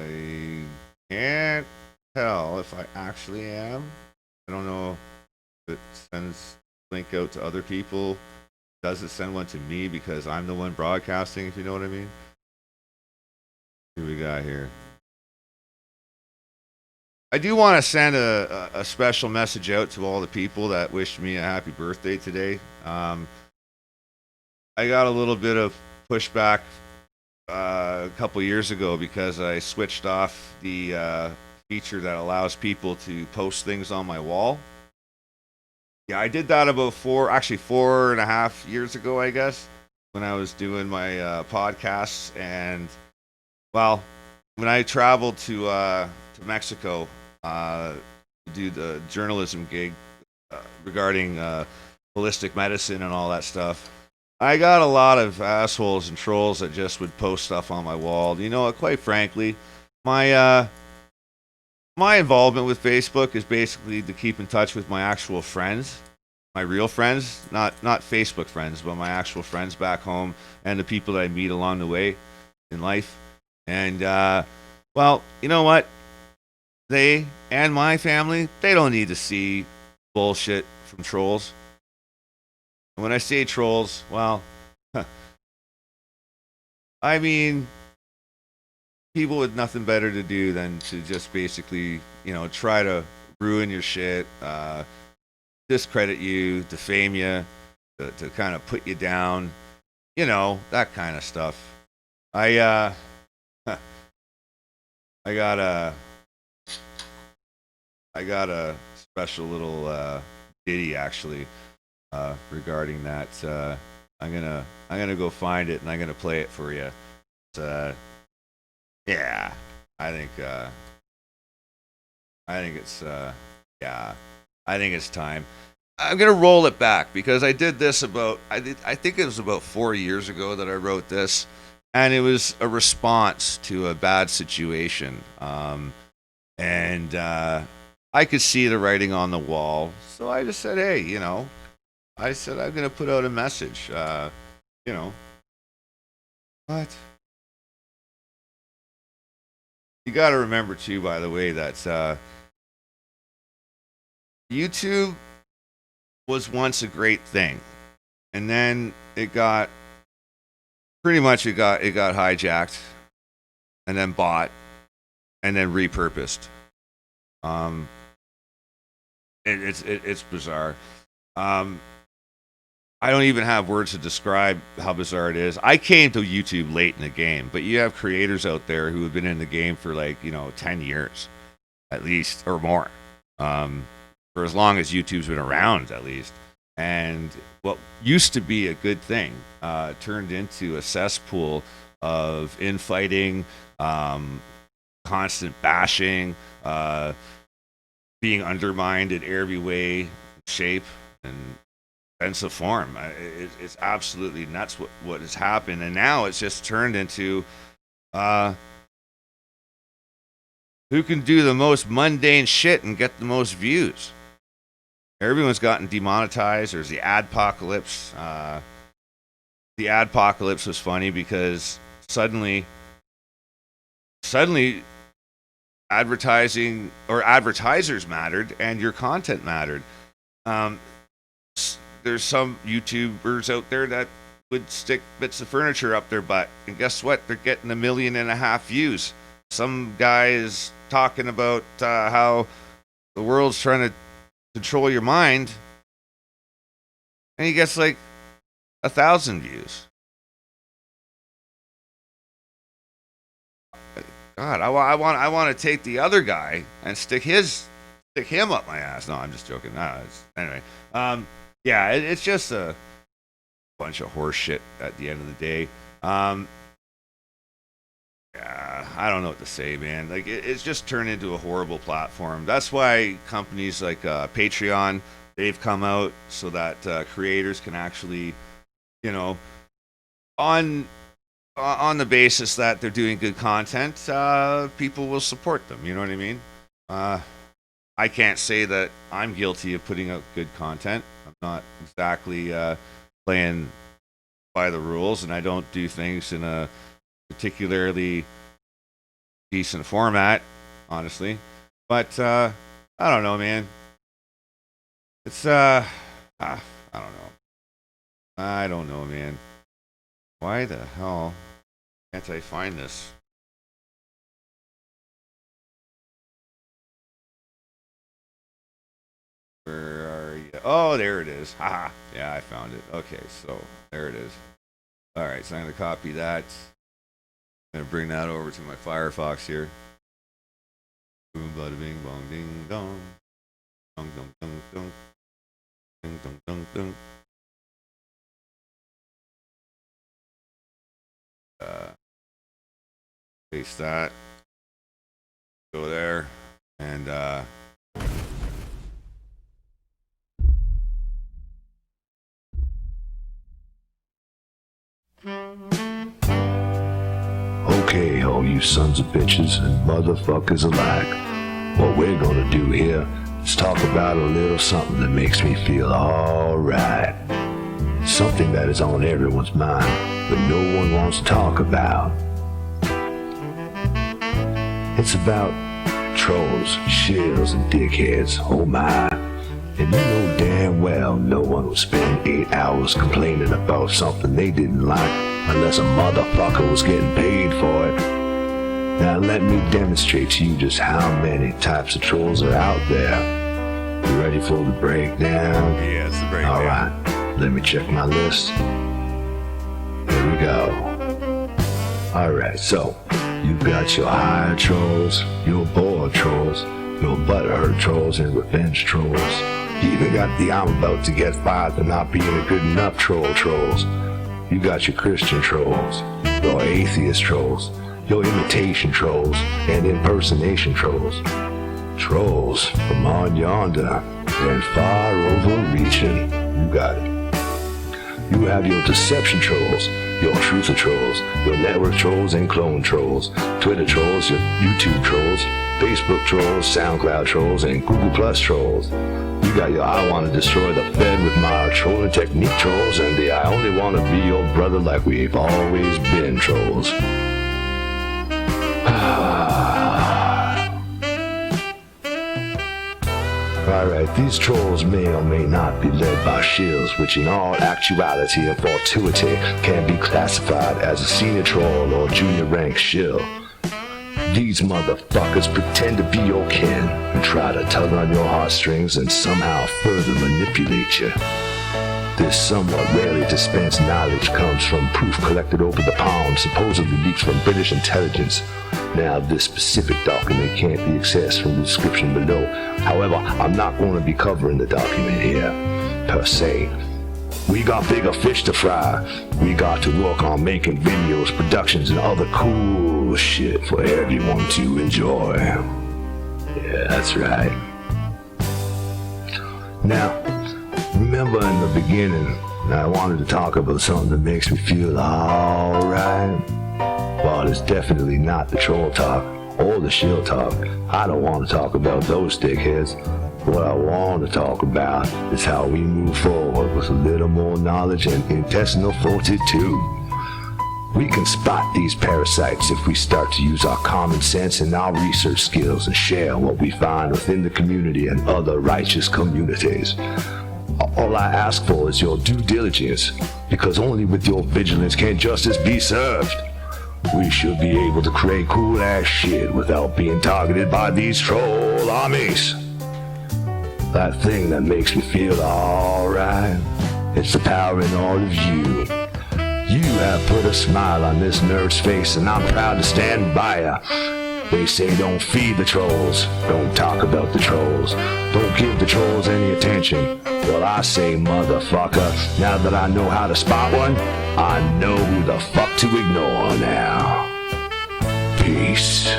can't tell if I actually am. I don't know if it sends link out to other people. Does it send one to me because I'm the one broadcasting, if you know what I mean? What do we got here? I do want to send a special message out to all the people that wished me a happy birthday today. I got a little bit of pushback a couple years ago because I switched off the feature that allows people to post things on my wall. Yeah, I did that about 4.5 years ago, I guess, when I was doing my podcasts. And, well, when I traveled to Mexico to do the journalism gig regarding holistic medicine and all that stuff, I got a lot of assholes and trolls that just would post stuff on my wall. You know, quite frankly, my involvement with Facebook is basically to keep in touch with my actual friends, my real friends, not Facebook friends, but my actual friends back home and the people that I meet along the way in life. And, well, you know what? They and my family, they don't need to see bullshit from trolls. And when I say trolls, well, I mean people with nothing better to do than to just basically, you know, try to ruin your shit, discredit you, defame you, to kind of put you down, that kind of stuff. I got a special little ditty actually regarding that. I'm gonna go find it and I'm gonna play it for you. Yeah, I think it's time. I'm gonna roll it back because I did this I think it was about 4 years ago that I wrote this, and it was a response to a bad situation. And I could see the writing on the wall, so I just said, hey, I said I'm gonna put out a message. What? You got to remember too, by the way, that YouTube was once a great thing, and then it got hijacked, and then bought, and then repurposed. It's bizarre. I don't even have words to describe how bizarre it is. I came to YouTube late in the game, but you have creators out there who have been in the game for 10 years at least or more. For as long as YouTube's been around at least. And what used to be a good thing turned into a cesspool of infighting, constant bashing, being undermined in every way, shape, and sense of form. It's absolutely nuts what has happened, and now it's just turned into who can do the most mundane shit and get the most views. Everyone's gotten demonetized. There's the adpocalypse. The adpocalypse was funny because suddenly advertising or advertisers mattered and your content mattered. There's some YouTubers out there that would stick bits of furniture up their butt, and guess what? They're getting 1.5 million views. Some guy is talking about how the world's trying to control your mind, and he gets 1,000 views. God, I want to take the other guy and stick him up my ass. No, I'm just joking. Anyway. Yeah, it's just a bunch of horse shit at the end of the day. Yeah, I don't know what to say, man. It's just turned into a horrible platform. That's why companies like Patreon, they've come out so that creators can actually, on the basis that they're doing good content, people will support them. You know what I mean? I can't say that I'm guilty of putting out good content. I'm not exactly playing by the rules, and I don't do things in a particularly decent format, honestly. But I don't know, man. It's I don't know. I don't know, man. Why the hell can't I find this? Where are you? Oh, there it is. Haha. Yeah, I found it. Okay, so there it is. All right, so I'm going to copy that. I'm going to bring that over to my Firefox here. Boom, bada, bing, bong, ding, dong. Dong, dong, dong, dong. Ding, dong, dong, dong. Paste that. Go there. And, Okay, all you sons of bitches and motherfuckers alike. What we're gonna do here is talk about a little something that makes me feel alright. Something that is on everyone's mind, but no one wants to talk about. It's about trolls, shills, and dickheads, oh my. And you know damn well no one would spend 8 hours complaining about something they didn't like unless a motherfucker was getting paid for it. Now let me demonstrate to you just how many types of trolls are out there. You ready for the breakdown? yeah, it's the breakdown. Alright. Let me check my list. There we go. Alright, so you've got your higher trolls, your bored trolls, your butthurt trolls, and revenge trolls. You even got the I'm about to get fired for not being a good enough trolls. You got your Christian trolls, your atheist trolls, your imitation trolls, and impersonation trolls. Trolls from on yonder and far overreaching. You got it. You have your deception trolls, your truther trolls, your network trolls and clone trolls, Twitter trolls, your YouTube trolls, Facebook trolls, SoundCloud trolls, and Google Plus trolls. You got your I want to destroy the Fed with my trolling technique trolls, and the I only want to be your brother like we've always been trolls. Alright, these trolls may or may not be led by shills, which in all actuality and fortuity can be classified as a senior troll or junior rank shill. These motherfuckers pretend to be your kin and try to tug on your heartstrings and somehow further manipulate you. This somewhat rarely dispensed knowledge comes from proof collected over the pond, supposedly leaked from British intelligence. Now, this specific document can't be accessed from the description below. However, I'm not going to be covering the document here, per se. We got bigger fish to fry. We got to work on making videos, productions, and other cool shit for everyone to enjoy. Yeah, that's right. Now, remember in the beginning, I wanted to talk about something that makes me feel alright? Well, it's definitely not the troll talk or the shill talk. I don't want to talk about those dickheads. What I want to talk about is how we move forward with a little more knowledge and intestinal fortitude. We can spot these parasites if we start to use our common sense and our research skills and share what we find within the community and other righteous communities. All I ask for is your due diligence, because only with your vigilance can justice be served. We should be able to create cool ass shit without being targeted by these troll armies. That thing that makes me feel alright, it's the power in all of you. You have put a smile on this nerd's face, and I'm proud to stand by ya. They say don't feed the trolls, don't talk about the trolls, don't give the trolls any attention. Well, I say, motherfucker, now that I know how to spot one, I know who the fuck to ignore now. Peace.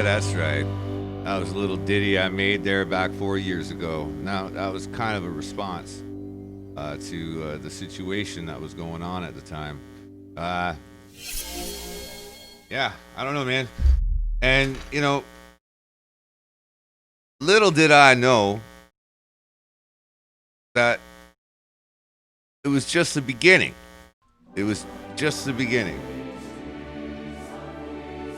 That's right. That was a little ditty I made there back 4 years ago. Now, that was kind of a response to the situation that was going on at the time. Yeah, I don't know, man. And, you know, little did I know that it was just the beginning. It was just the beginning.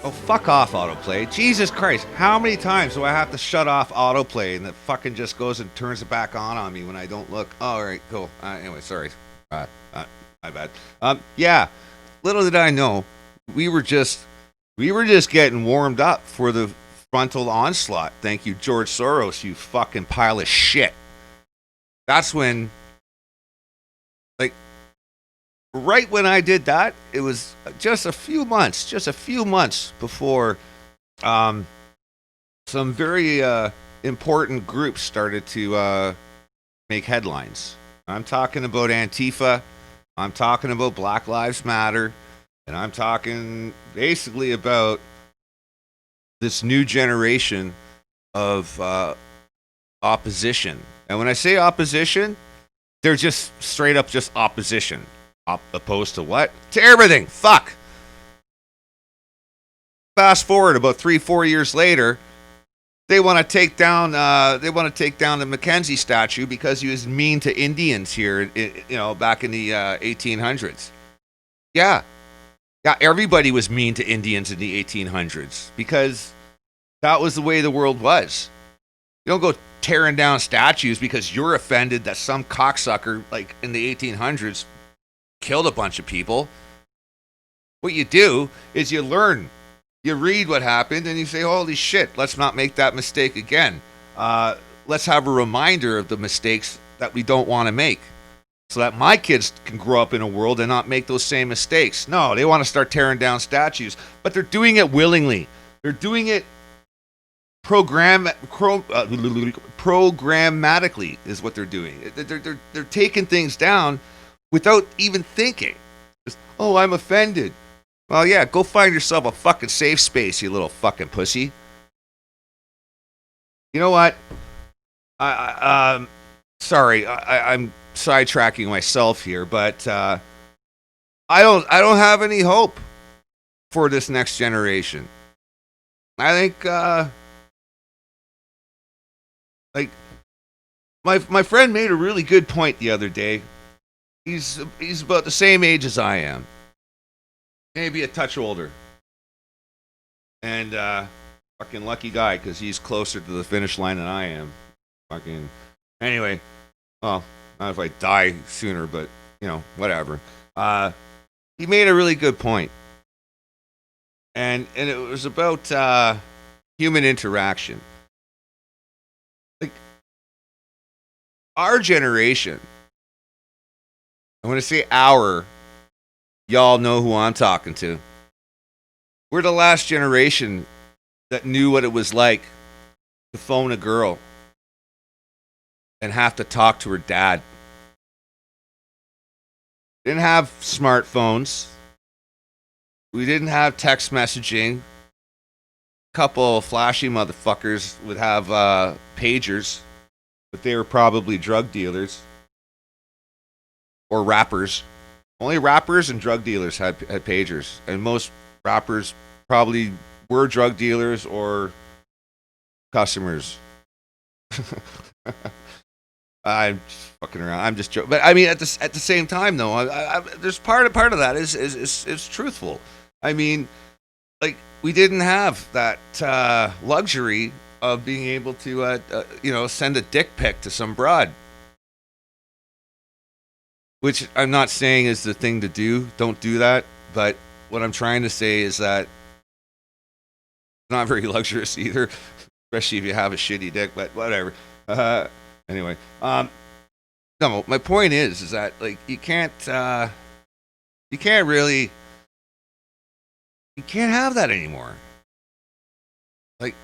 Oh, fuck off, autoplay. Jesus Christ. How many times do I have to shut off autoplay and it fucking just goes and turns it back on me when I don't look? Oh, all right, cool. Anyway, sorry. My bad. Yeah, little did I know, we were just getting warmed up for the frontal onslaught. Thank you, George Soros, you fucking pile of shit. That's when, like, right when I did that, it was just a few months before some very important groups started to make headlines. I'm talking about Antifa, I'm talking about Black Lives Matter, and I'm talking basically about this new generation of opposition. And when I say opposition, they're just straight up just opposition. Opposed to what? To everything. Fuck. Fast forward about 3-4 years later, They want to take down. They want to take down the Mackenzie statue because he was mean to Indians here. Back in the 1800s. Yeah, everybody was mean to Indians in the 1800s because that was the way the world was. You don't go tearing down statues because you're offended that some cocksucker, like in the 1800s, killed a bunch of people. What you do is you learn. You read what happened and you say, holy shit, let's not make that mistake again. Let's have a reminder of the mistakes that we don't want to make so that my kids can grow up in a world and not make those same mistakes. No, they want to start tearing down statues, but they're doing it willingly. They're doing it programmatically is what they're doing. They're taking things down without even thinking. Just, oh, I'm offended. Well, yeah, go find yourself a fucking safe space, you little fucking pussy. You know what? Sorry, I'm sidetracking myself here, but I don't have any hope for this next generation. I think my friend made a really good point the other day. He's about the same age as I am. Maybe a touch older. And fucking lucky guy because he's closer to the finish line than I am. Fucking anyway. Well, not if I die sooner, but whatever. He made a really good point. And it was about human interaction. Like our generation. I want to say our. Y'all know who I'm talking to. We're the last generation that knew what it was like to phone a girl and have to talk to her dad. Didn't have smartphones. We didn't have text messaging. A couple flashy motherfuckers would have pagers, but they were probably drug dealers or rappers. Only rappers and drug dealers had pagers, and most rappers probably were drug dealers or customers. I'm just fucking around. I'm just joking, but I mean, at the same time, though, there's part of that is truthful. I mean, like we didn't have that luxury of being able to, send a dick pic to some broad. Which I'm not saying is the thing to do. Don't do that. But what I'm trying to say is that it's not very luxurious either, especially if you have a shitty dick. But whatever. Anyway, no. My point is that like you can't have that anymore. Like,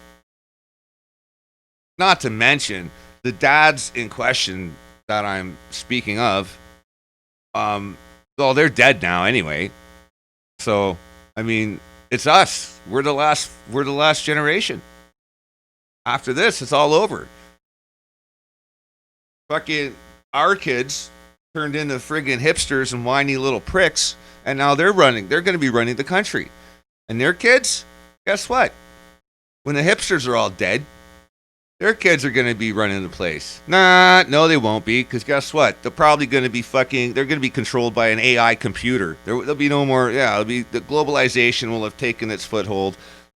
not to mention the dads in question that I'm speaking of. Well, they're dead now anyway. So, I mean, it's us. We're the last generation. After this, it's all over. Fucking our kids turned into friggin' hipsters and whiny little pricks, and now they're going to be running the country. And their kids, guess what? When the hipsters are all dead, their kids are going to be running the place. No, they won't be, because guess what? They're probably going to be they're going to be controlled by an AI computer. There'll be no more, the globalization will have taken its foothold,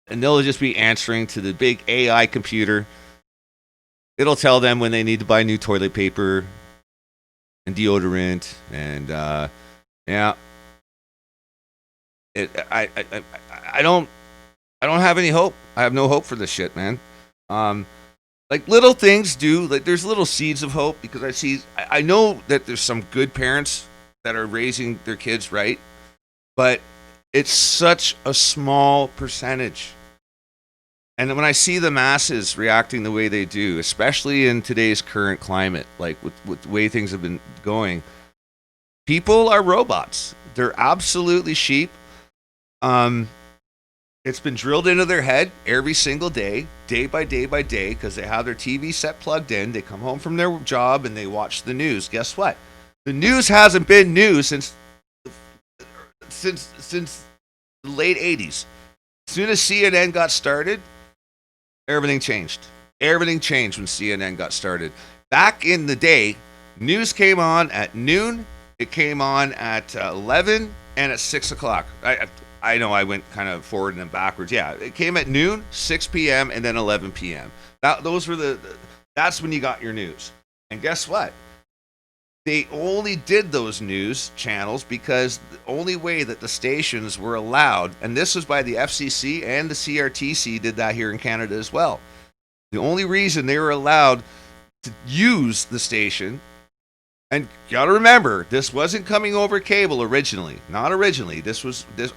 and they'll just be answering to the big AI computer. It'll tell them when they need to buy new toilet paper and deodorant, and, I don't have any hope. I have no hope for this shit, man. Like little things do, like there's little seeds of hope because I know that there's some good parents that are raising their kids right, but it's such a small percentage. And when I see the masses reacting the way they do, especially in today's current climate, like with the way things have been going, people are robots. They're absolutely sheep. It's been drilled into their head every single day by day, because they have their TV set plugged in. They come home from their job and they watch the news. Guess what? The news hasn't been news since the late 80s. As soon as CNN got started, Everything changed. Everything changed when CNN got started. Back in the day, news came on at noon. It came on at 11 and at 6 o'clock. I know I went kind of forward and then backwards. Yeah, it came at noon, 6 p.m., and then 11 p.m. Those were that's when you got your news. And guess what? They only did those news channels because the only way that the stations were allowed, and this was by the FCC and the CRTC did that here in Canada as well. The only reason they were allowed to use the station, and you got to remember, this wasn't coming over cable originally. Not originally.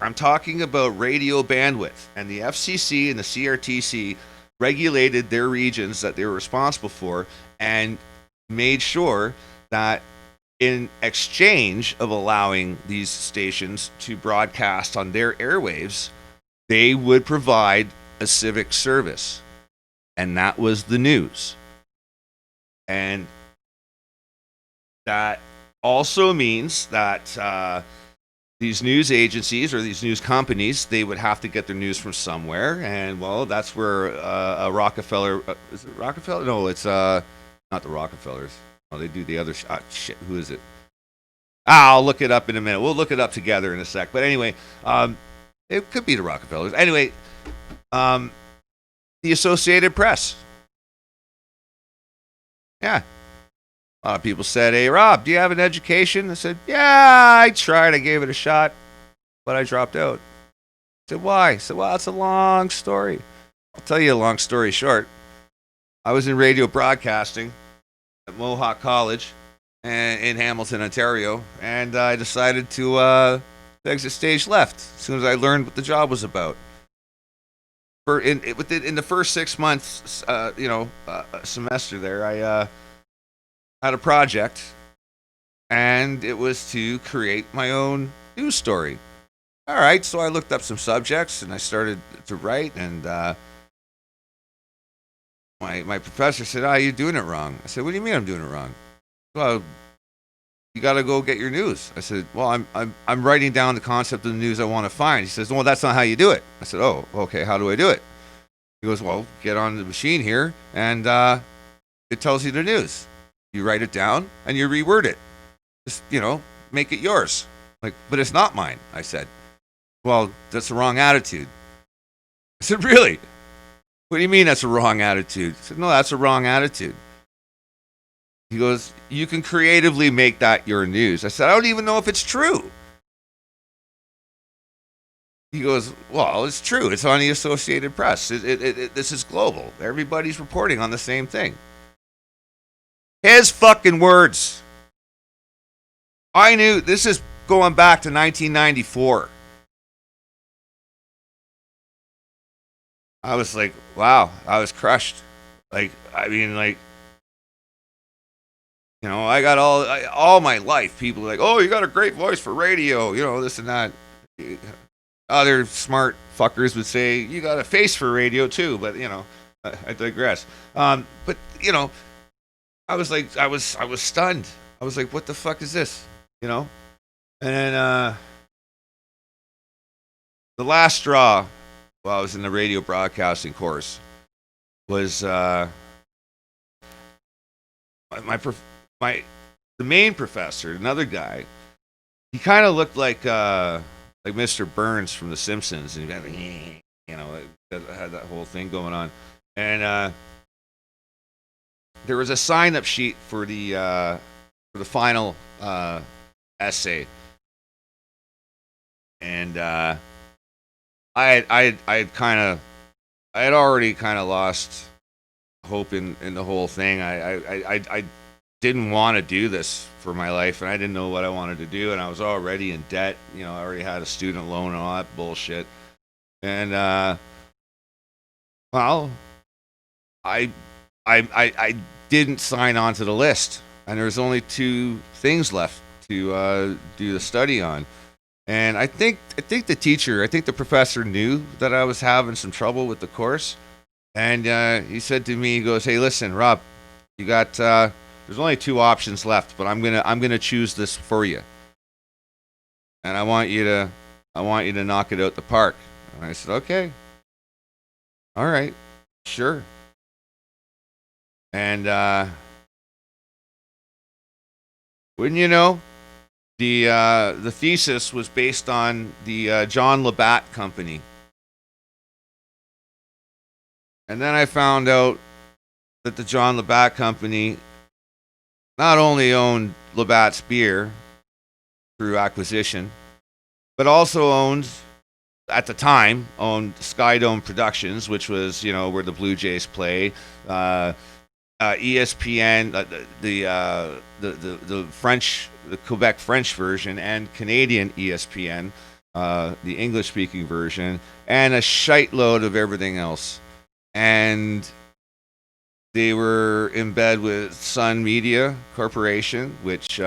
I'm talking about radio bandwidth. And the FCC and the CRTC regulated their regions that they were responsible for and made sure that in exchange of allowing these stations to broadcast on their airwaves, they would provide a civic service. And that was the news. And that also means that these news agencies or these news companies, they would have to get their news from somewhere. And, well, that's where a Rockefeller... is it Rockefeller? No, it's not the Rockefellers. Oh, they do the other... shit, who is it? I'll look it up in a minute. We'll look it up together in a sec. But anyway, it could be the Rockefellers. Anyway, the Associated Press. Yeah. A lot of people said, hey, Rob, do you have an education? I said, yeah, I tried. I gave it a shot, but I dropped out. I said, why? I said, well, it's a long story. I'll tell you a long story short. I was in radio broadcasting at Mohawk College in Hamilton, Ontario, and I decided to exit stage left as soon as I learned what the job was about. In the first 6 months, semester there, I had a project, and it was to create my own news story. All right, so I looked up some subjects, and I started to write, and my professor said, you're doing it wrong. I said, what do you mean I'm doing it wrong? Well, you got to go get your news. I said, well, I'm writing down the concept of the news I want to find. He says, well, that's not how you do it. I said, oh, okay, how do I do it? He goes, well, get on the machine here, and it tells you the news. You write it down, and you reword it. Just, make it yours. Like, but it's not mine, I said. Well, that's the wrong attitude. I said, really? What do you mean that's a wrong attitude? I said, no, that's a wrong attitude. He goes, you can creatively make that your news. I said, I don't even know if it's true. He goes, well, it's true. It's on the Associated Press. This is global. Everybody's reporting on the same thing. His fucking words. I knew this is going back to 1994. I was like, wow, I was crushed. I got all my life, people are like, oh, you got a great voice for radio, this and that. Other smart fuckers would say, you got a face for radio too, but, I digress. But, I was like, I was stunned. I was like, what the fuck is this? And then the last straw while I was in the radio broadcasting course was the main professor, another guy. He kind of looked like Mr. Burns from The Simpsons, and he had that whole thing going on. And there was a sign-up sheet for the final essay, and I had already kind of lost hope in the whole thing. I didn't want to do this for my life, and I didn't know what I wanted to do, and I was already in debt. I already had a student loan and all that bullshit. And I didn't sign on to the list, and there's only 2 things left to do the study on. And I think the professor knew that I was having some trouble with the course, and he said to me, he goes, "Hey, listen, Rob, you got there's only 2 options left, but I'm gonna choose this for you, and I want you to knock it out the park." And I said, "Okay, all right." Sure. And wouldn't you know, the thesis was based on the John Labatt Company. And then I found out that the John Labatt Company not only owned Labatt's beer through acquisition, but also owned, at the time, owned Skydome Productions, which was, where the Blue Jays play. ESPN, the French, the Quebec French version, and Canadian ESPN, the English speaking version, and a shite load of everything else. And they were in bed with Sun Media Corporation, which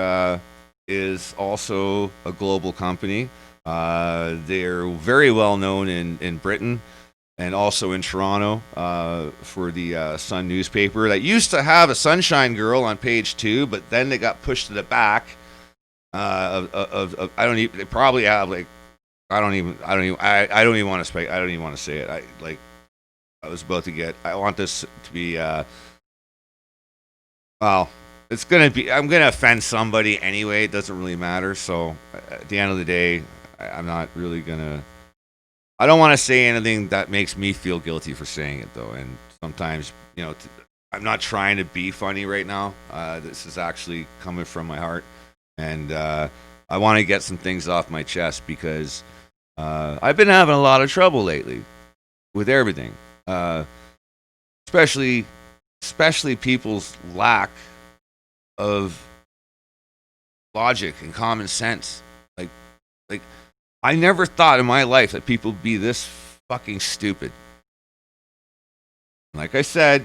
is also a global company. They're very well known in Britain and also in Toronto for the Sun newspaper that used to have a Sunshine Girl on page 2, but then they got pushed to the back. I don't even. They probably have like. I don't even want to speak. I don't even want to say it. I was about to get. I want this to be. Well, it's gonna be. I'm gonna offend somebody anyway. It doesn't really matter. So at the end of the day, I'm not really gonna. I don't want to say anything that makes me feel guilty for saying it though. And sometimes, I'm not trying to be funny right now. This is actually coming from my heart, and I want to get some things off my chest because I've been having a lot of trouble lately with everything. Especially people's lack of logic and common sense. Like I never thought in my life that people would be this fucking stupid. Like I said,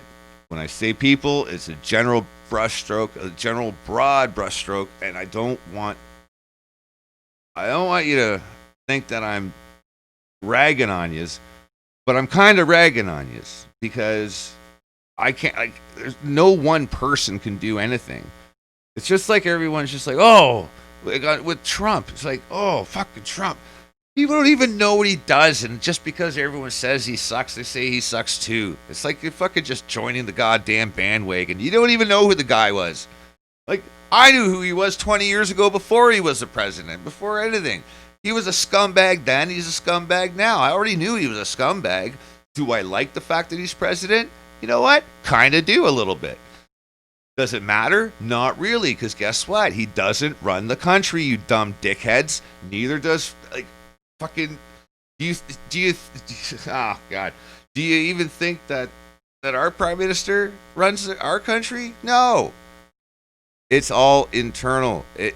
when I say people, it's a general brushstroke, a general broad brushstroke, and I don't want you to think that I'm ragging on yous. But I'm kind of ragging on you because I can't, there's no one person can do anything. It's just like everyone's just like, oh, with Trump. It's like, oh, fucking Trump. People don't even know what he does. And just because everyone says he sucks, they say he sucks too. It's like you're fucking just joining the goddamn bandwagon. You don't even know who the guy was. Like, I knew who he was 20 years ago before he was the president, before anything. He was a scumbag then. He's a scumbag now. I already knew he was a scumbag. Do I like the fact that he's president? You know what? Kind of do a little bit. Does it matter? Not really, because guess what? He doesn't run the country, you dumb dickheads. Neither does, fucking... Do you... Oh, God. Do you even think that our prime minister runs our country? No. It's all internal. It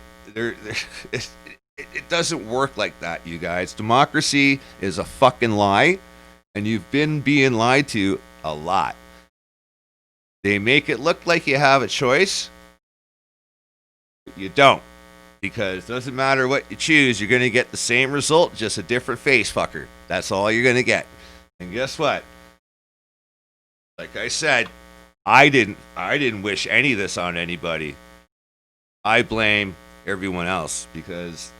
doesn't work like that, you guys. Democracy is a fucking lie, and you've been being lied to a lot. They make it look like you have a choice, but you don't. Because it doesn't matter what you choose, you're going to get the same result, just a different face, fucker. That's all you're going to get. And guess what? Like I said, I didn't wish any of this on anybody. I blame everyone else because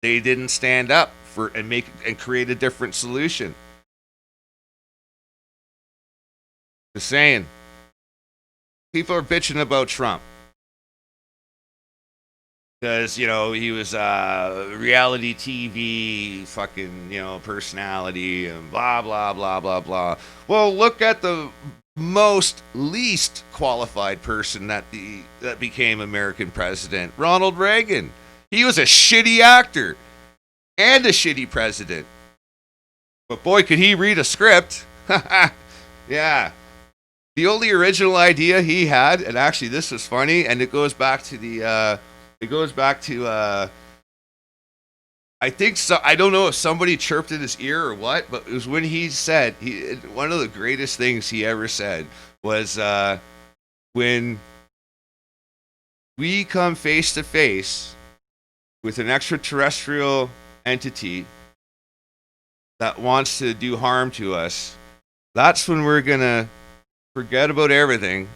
they didn't stand up for and create a different solution. Just saying. People are bitching about Trump because he was reality TV fucking personality and blah blah blah blah blah. Well, look at the most least qualified person that became American president, Ronald Reagan. He was a shitty actor and a shitty president. But boy, could he read a script. Yeah. The only original idea he had, and actually this was funny, and it goes back to I think so. I don't know if somebody chirped in his ear or what, but it was when he said, one of the greatest things he ever said was, when we come face to face with an extraterrestrial entity that wants to do harm to us, that's when we're going to forget about everything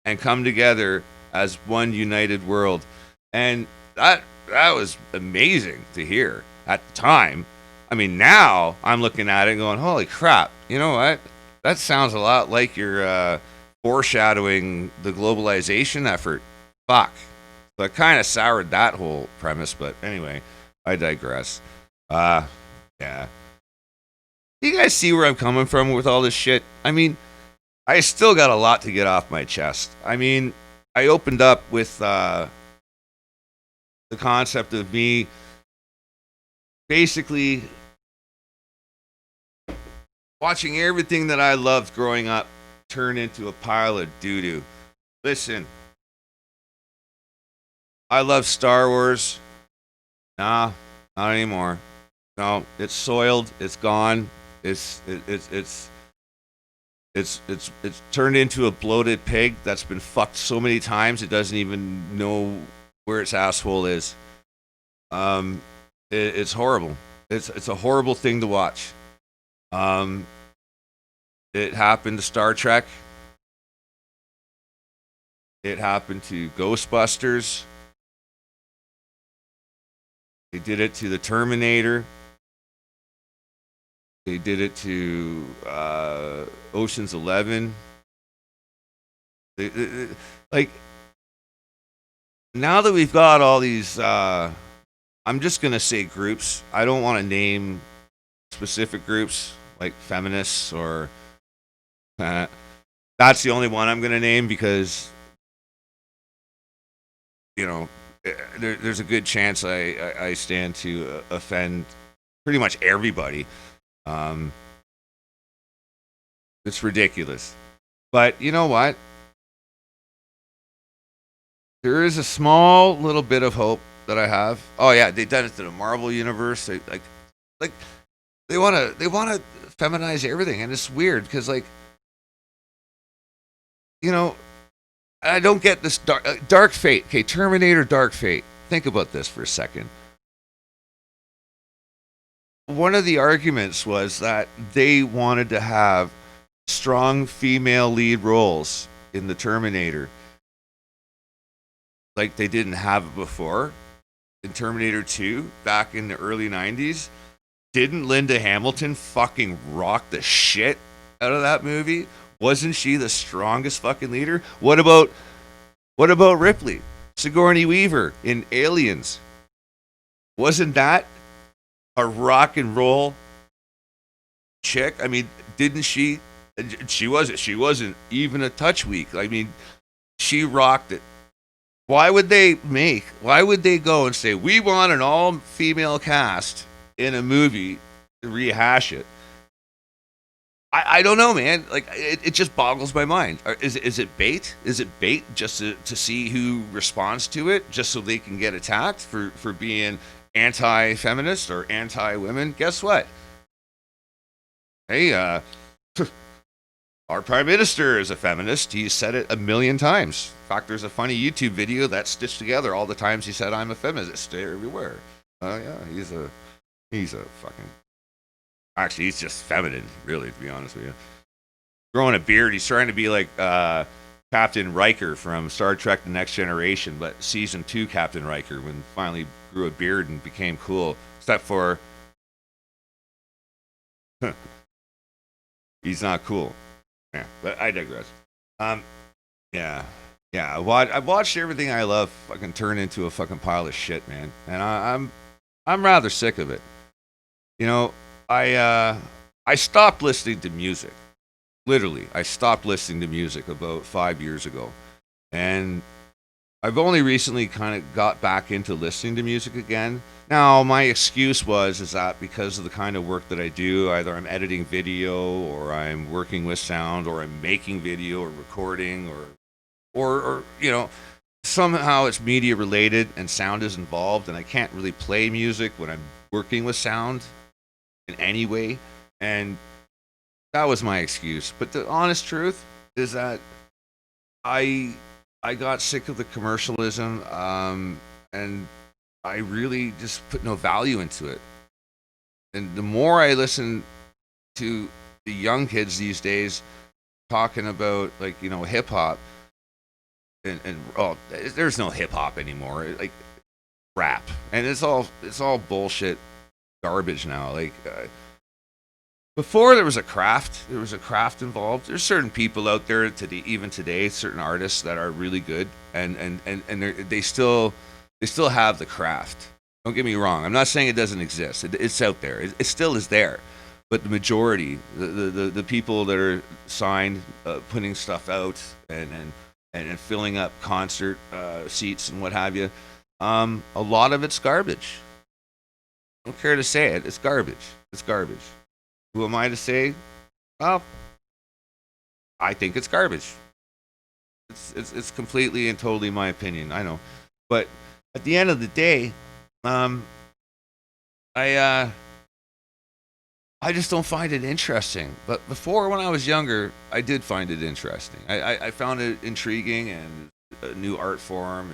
and come together as one united world. And that was amazing to hear at the time. I mean, now I'm looking at it and going, holy crap, you know what? That sounds a lot like you're foreshadowing the globalization effort. Fuck. So I kind of soured that whole premise, but anyway, I digress. Yeah. You guys see where I'm coming from with all this shit? I mean, I still got a lot to get off my chest. I mean, I opened up with the concept of me basically watching everything that I loved growing up turn into a pile of doo-doo. Listen, I love Star Wars. Nah, not anymore. No, it's soiled. It's gone. It's turned into a bloated pig that's been fucked so many times it doesn't even know where its asshole is. It's horrible. It's a horrible thing to watch. It happened to Star Trek. It happened to Ghostbusters. They did it to the Terminator. They did it to Ocean's 11. Like, now that we've got all these, I'm just going to say groups. I don't want to name specific groups like feminists or... that's the only one I'm going to name because, you know, there's a good chance I stand to offend pretty much everybody. It's ridiculous. But you know what? There is a small little bit of hope that I have. Oh yeah, they've done it to the Marvel universe. They they want to feminize everything, and it's weird because, like, you know, I don't get this dark fate. Okay, Terminator Dark Fate. Think about this for a second. One of the arguments was that they wanted to have strong female lead roles in the Terminator, like they didn't have it before. In Terminator 2, back in the early 90s, didn't Linda Hamilton fucking rock the shit out of that movie? Wasn't she the strongest fucking leader? What about Ripley? Sigourney Weaver in Aliens. Wasn't that a rock and roll chick? I mean, didn't she? She wasn't even a touch weak. I mean, she rocked it. Why would they go and say, we want an all-female cast in a movie to rehash it? I don't know, man. Like, it just boggles my mind. Is it bait? Is it bait just to see who responds to it, just so they can get attacked for being anti-feminist or anti-women? Guess what? Hey, our prime minister is a feminist. He's said it a million times. In fact, there's a funny YouTube video that's stitched together all the times he said, I'm a feminist. They're everywhere. Oh, yeah, he's a fucking... Actually, he's just feminine, really, to be honest with you. Growing a beard, he's trying to be like Captain Ryker from Star Trek The Next Generation, but Season 2 Captain Ryker, when finally grew a beard and became cool. Except for... he's not cool. Yeah, but I digress. Yeah. I've watched everything I love fucking turn into a fucking pile of shit, man, and I'm rather sick of it. You know, I stopped listening to music. Literally, I stopped listening to music about 5 years ago, and I've only recently kind of got back into listening to music again. Now, my excuse is that because of the kind of work that I do, either I'm editing video or I'm working with sound or I'm making video or recording or you know, somehow it's media related and sound is involved, and I can't really play music when I'm working with sound in any way. And that was my excuse. But the honest truth is that I got sick of the commercialism, and I really just put no value into it. And the more I listen to the young kids these days talking about, like, you know, hip hop, and there's no hip hop anymore, like rap, and it's all bullshit garbage now. Like before there was a craft. There was a craft involved. There's certain people out there today, even today, certain artists that are really good, and they still have the craft. Don't get me wrong. I'm not saying it doesn't exist. It's out there. It still is there. But the majority, the people that are signed, putting stuff out and filling up concert seats and what have you, a lot of it's garbage. I don't care to say it. It's garbage. It's garbage. Who am I to say? Well, I think it's garbage. It's completely and totally my opinion. I know, but at the end of the day, I just don't find it interesting. But before, when I was younger, I did find it interesting. I found it intriguing and a new art form,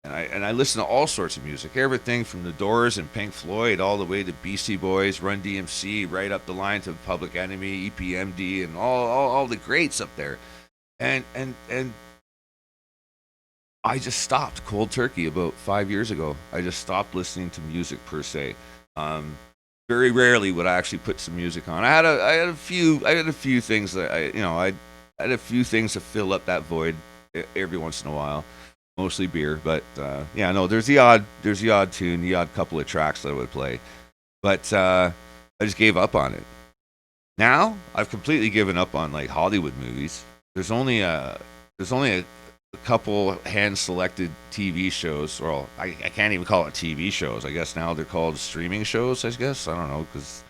and I listen to all sorts of music, everything from The Doors and Pink Floyd all the way to Beastie Boys, Run DMC, right up the line to Public Enemy, EPMD, and all the greats up there. And I just stopped cold turkey about 5 years ago. I just stopped listening to music per se. Very rarely would I actually put some music on. I had a few things that I had a few things to fill up that void every once in a while. Mostly beer, but there's the odd tune, the odd couple of tracks that I would play, but I just gave up on it. Now I've completely given up on like Hollywood movies. There's only a couple hand-selected TV shows. Well, I can't even call it TV shows. I guess now they're called streaming shows. I guess I don't know because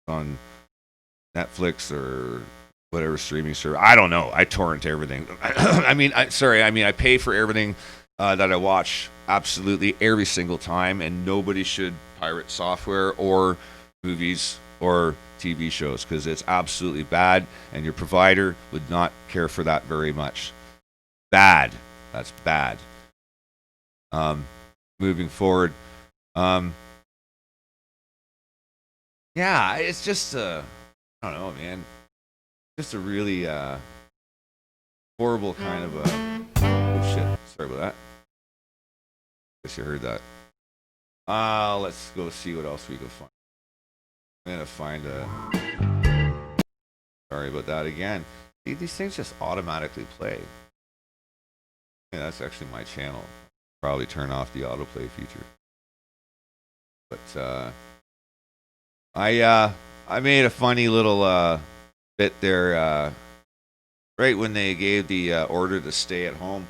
on Netflix or whatever streaming service. I don't know. I torrent everything. I pay for everything that I watch absolutely every single time, and nobody should pirate software or movies or TV shows because it's absolutely bad, and your provider would not care for that very much. Bad. That's bad. Moving forward. It's just I don't know, man. Just a really horrible kind of oh shit. Sorry about that. Guess you heard that. Let's go see what else we can find. I'm gonna find sorry about that again. See, these things just automatically play. Yeah, that's actually my channel. Probably turn off the autoplay feature. But I made a funny little bit there right when they gave the order to stay at home,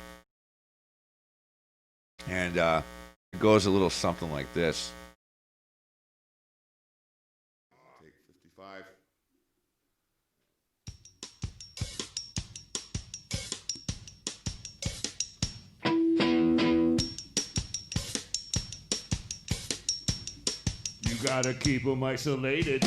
and it goes a little something like this. Take 55. You gotta keep them isolated.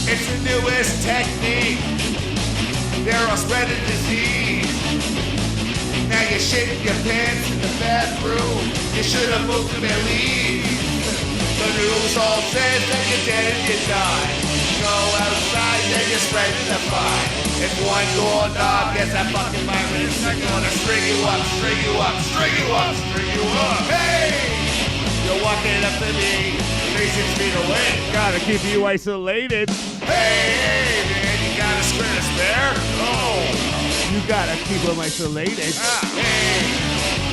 It's the newest technique. They're all spreading disease. Now you shit in your pants in the bathroom. You should have moved to Belize. The news all says that you're dead and you die. Go outside, then you're spreading the fire. If one doorknob gets that fucking virus, they're gonna string you up, string you up, string you up, string you up. Hey! You're walking up to me, 3-6 feet away. Gotta keep you isolated. Hey, man, you got a square to spare? Oh. You gotta keep them isolated. Hey,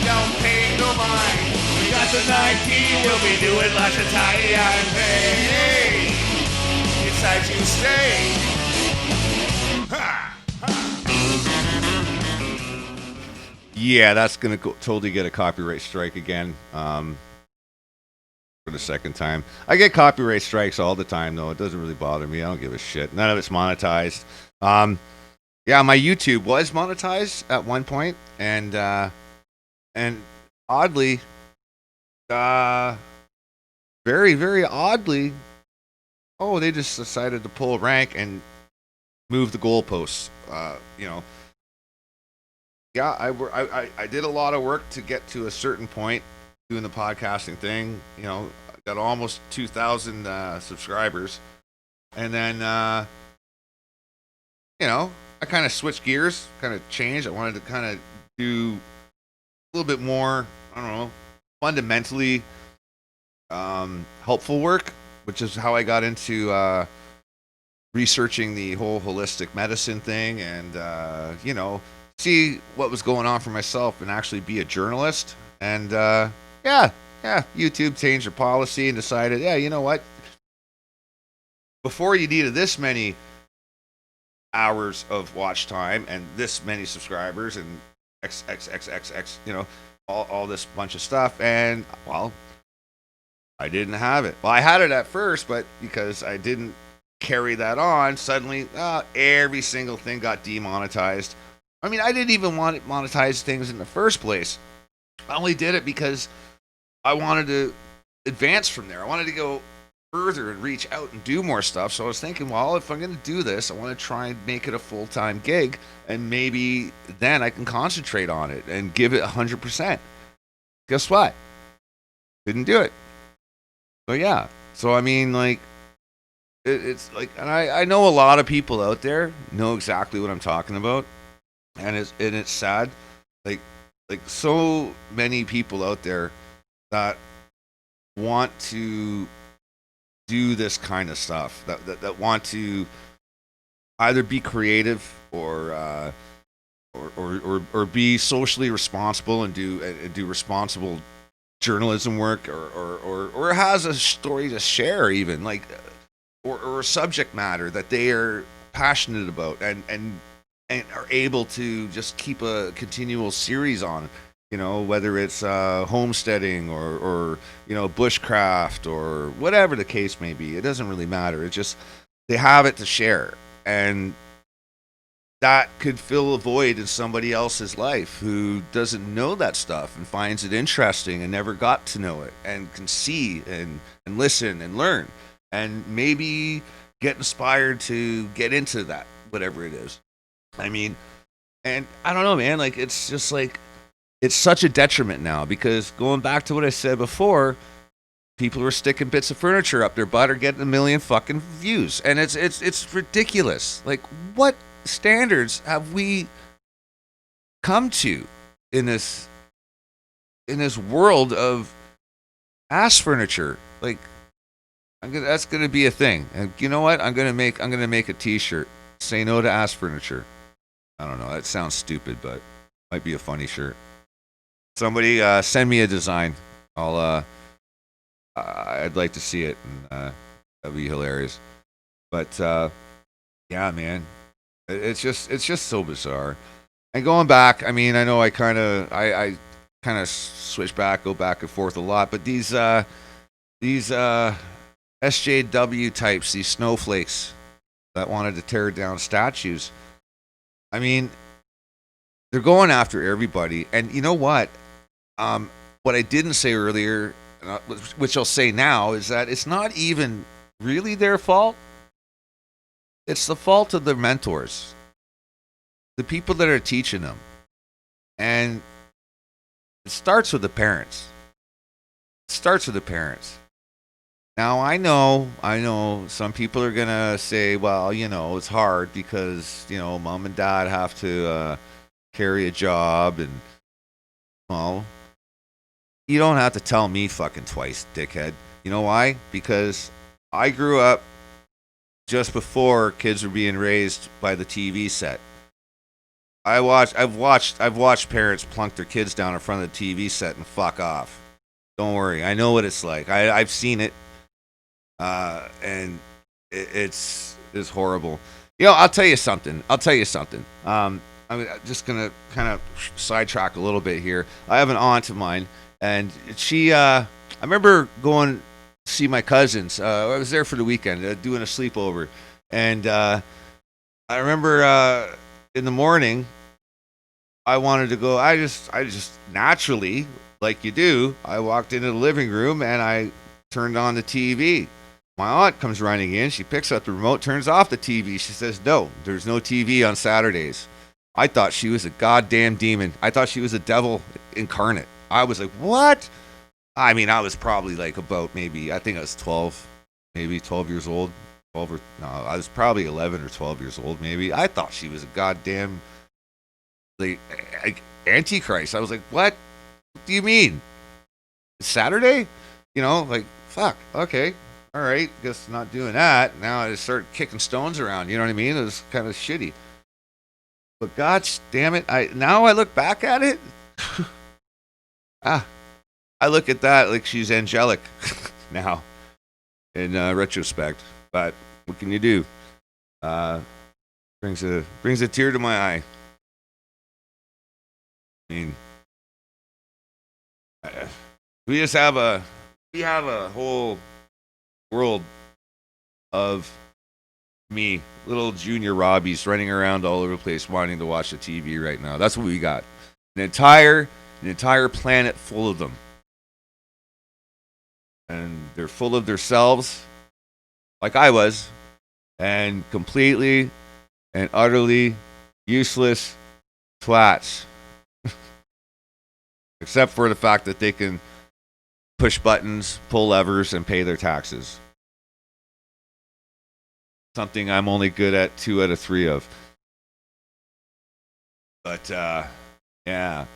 don't pay no mind. We got the 19, we'll be doing lots of tie-in. Hey, inside you stay. Ha, Yeah, that's gonna totally get a copyright strike again. For the second time. I get copyright strikes all the time, though. It doesn't really bother me. I don't give a shit. None of it's monetized. Yeah, my YouTube was monetized at one point, and oddly, very, very oddly, they just decided to pull rank and move the goalposts. yeah, I did a lot of work to get to a certain point doing the podcasting thing. You know, I got almost 2,000 subscribers, and then you know, I kind of switched gears, kind of changed. I wanted to kind of do a little bit more. I don't know, fundamentally helpful work, which is how I got into researching the whole holistic medicine thing, and you know, see what was going on for myself, and actually be a journalist. And yeah, YouTube changed their policy and decided, yeah, you know what? Before you needed this many hours of watch time and this many subscribers and XXXXX, you know, all this bunch of stuff, and well, I didn't have it. Well, I had it at first, but because I didn't carry that on, suddenly every single thing got demonetized. I mean, I didn't even want to monetize things in the first place. I only did it because I wanted to advance from there. I wanted to go further and reach out and do more stuff. So I was thinking, well, if I'm going to do this, I want to try and make it a full-time gig, and maybe then I can concentrate on it and give it 100%. Guess what? Didn't do it. So yeah. So I mean, like, it's like, and I know a lot of people out there know exactly what I'm talking about, and it's sad. Like so many people out there that want to do this kind of stuff, that want to either be creative or be socially responsible and do responsible journalism work, or has a story to share, even like, or a subject matter that they are passionate about, and are able to just keep a continual series on, you know, whether it's homesteading or you know, bushcraft or whatever the case may be. It doesn't really matter. It's just they have it to share, and that could fill a void in somebody else's life who doesn't know that stuff and finds it interesting and never got to know it, and can see and listen and learn, and maybe get inspired to get into that, whatever it is. I mean, and I don't know, man, like, it's just like, it's such a detriment now, because going back to what I said before, people are sticking bits of furniture up their butt or getting 1 million fucking views, and it's ridiculous. Like, what standards have we come to in this world of ass furniture? Like, that's gonna be a thing, and you know what? I'm gonna make a T-shirt. Say no to ass furniture. I don't know. That sounds stupid, but might be a funny shirt. Somebody send me a design. I'd like to see it, and that'd be hilarious. But yeah, man, it's just so bizarre. And going back, I mean, I know I kind of switch back, go back and forth a lot, but these SJW types, these snowflakes that wanted to tear down statues, I mean, they're going after everybody. And you know what? What I didn't say earlier, which I'll say now, is that it's not even really their fault. It's the fault of their mentors, the people that are teaching them. And it starts with the parents. Now, I know some people are going to say, well, you know, it's hard because, you know, mom and dad have to carry a job, and, well, you don't have to tell me fucking twice, dickhead. You know why? Because I grew up just before kids were being raised by the TV set. I've watched parents plunk their kids down in front of the TV set and fuck off. Don't worry, I know what it's like. I've seen it. And it's horrible. You know, I'll tell you something. I'm just gonna kind of sidetrack a little bit here. I have an aunt of mine, and she. I remember going to see my cousins. I was there for the weekend, doing a sleepover, and I remember in the morning, I wanted to go. I just naturally, like you do, I walked into the living room and I turned on the TV. My aunt comes running in. She picks up the remote, turns off the TV. She says, no, there's no TV on Saturdays. I thought she was a goddamn demon. I thought she was a devil incarnate. I was like, what? I mean, I was probably like about maybe, I think I was 12, maybe 12 years old. 12 or, no, I was probably 11 or 12 years old, maybe. I thought she was a goddamn, like, Antichrist. I was like, what? What do you mean? It's Saturday? You know, like, fuck, okay. All right, guess not doing that. Now I just started kicking stones around. You know what I mean? It was kind of shitty. But God damn it, now I look back at it. I look at that like she's angelic now in retrospect. But what can you do? Brings a tear to my eye. I mean, we have a whole world of me, little junior Robbies running around all over the place wanting to watch the TV right now. That's what we got. An entire planet full of them. And they're full of themselves, like I was, and completely and utterly useless twats. Except for the fact that they can push buttons, pull levers, and pay their taxes. Something I'm only good at 2 out of 3 of. But yeah.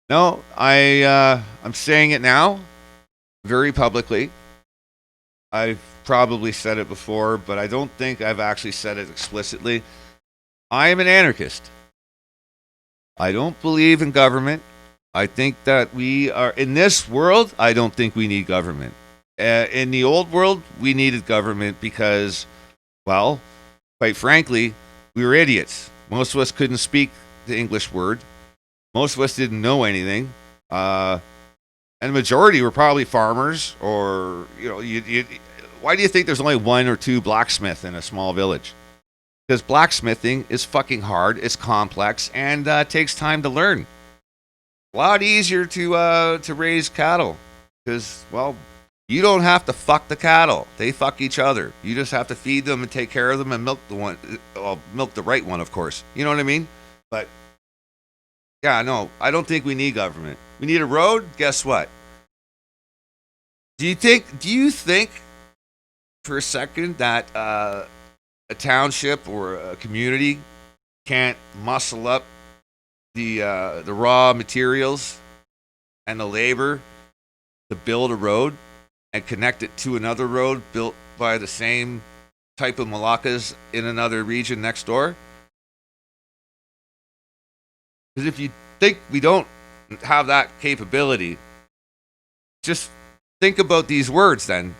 No, I'm saying it now, very publicly. I've probably said it before, but I don't think I've actually said it explicitly. I am an anarchist. I don't believe in government. I think that we are, in this world, I don't think we need government. In the old world, we needed government because, well, quite frankly, we were idiots. Most of us couldn't speak the English word. Most of us didn't know anything. And the majority were probably farmers or, you know, why do you think there's only 1 or 2 blacksmiths in a small village? Because blacksmithing is fucking hard, it's complex, and takes time to learn. A lot easier to raise cattle because, well, you don't have to fuck the cattle. They fuck each other. You just have to feed them and take care of them and milk the right one, of course. You know what I mean? But yeah, no, I don't think we need government. We need a road. Guess what? Do you think for a second that a township or a community can't muscle up the raw materials and the labor to build a road and connect it to another road built by the same type of Malakas in another region next door? Because if you think we don't have that capability, just think about these words then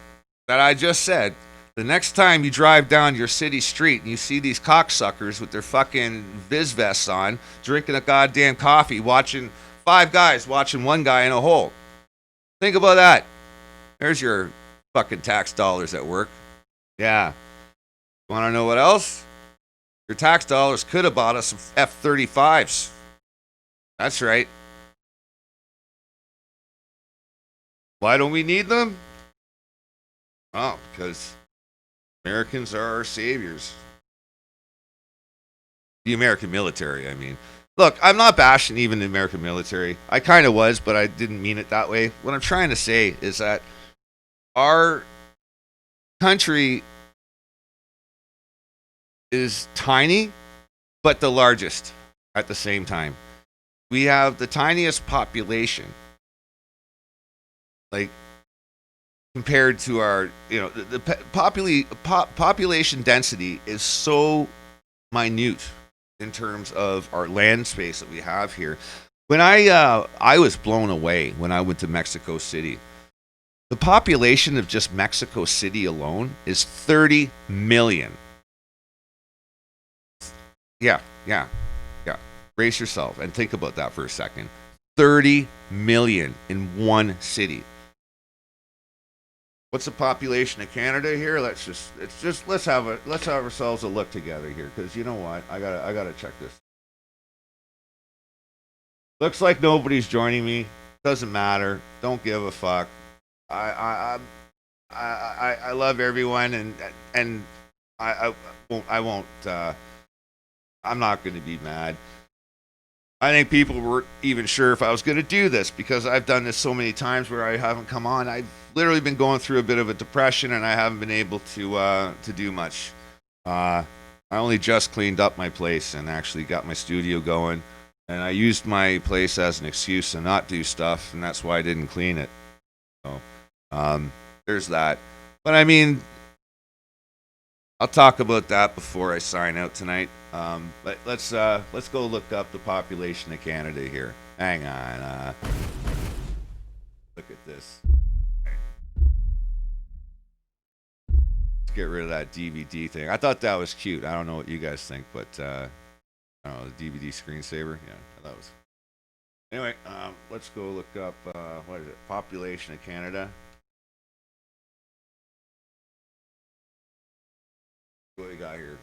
that I just said. The next time you drive down your city street and you see these cocksuckers with their fucking Viz vests on, drinking a goddamn coffee, watching 5 guys watching 1 guy in a hole. Think about that. There's your fucking tax dollars at work. Yeah. Want to know what else? Your tax dollars could have bought us some F-35s. That's right. Why don't we need them? Oh, because Americans are our saviors. The American military, I mean. Look, I'm not bashing even the American military. I kind of was, but I didn't mean it that way. What I'm trying to say is that our country is tiny, but the largest at the same time. We have the tiniest population. Like, compared to our, you know, the population density is so minute in terms of our land space that we have here. When I was blown away when I went to Mexico City. The population of just Mexico City alone is 30 million. Yeah. Brace yourself and think about that for a second. 30 million in one city. What's the population of Canada here? Let's have ourselves a look together here, because you know what? I gotta check this. Looks like nobody's joining me. Doesn't matter. Don't give a fuck. I love everyone, and I won't I'm not going to be mad. I think people weren't even sure if I was going to do this because I've done this so many times where I haven't come on. I've literally been going through a bit of a depression and I haven't been able to do much. I only just cleaned up my place and actually got my studio going, and I used my place as an excuse to not do stuff, and that's why I didn't clean it. So there's that. But I mean, I'll talk about that before I sign out tonight. But let's go look up the population of Canada here. Hang on. Look at this. Let's get rid of that DVD thing. I thought that was cute. I don't know what you guys think, but I don't know, the DVD screensaver. Yeah, that was. Anyway, let's go look up what is it? Population of Canada. What we got here?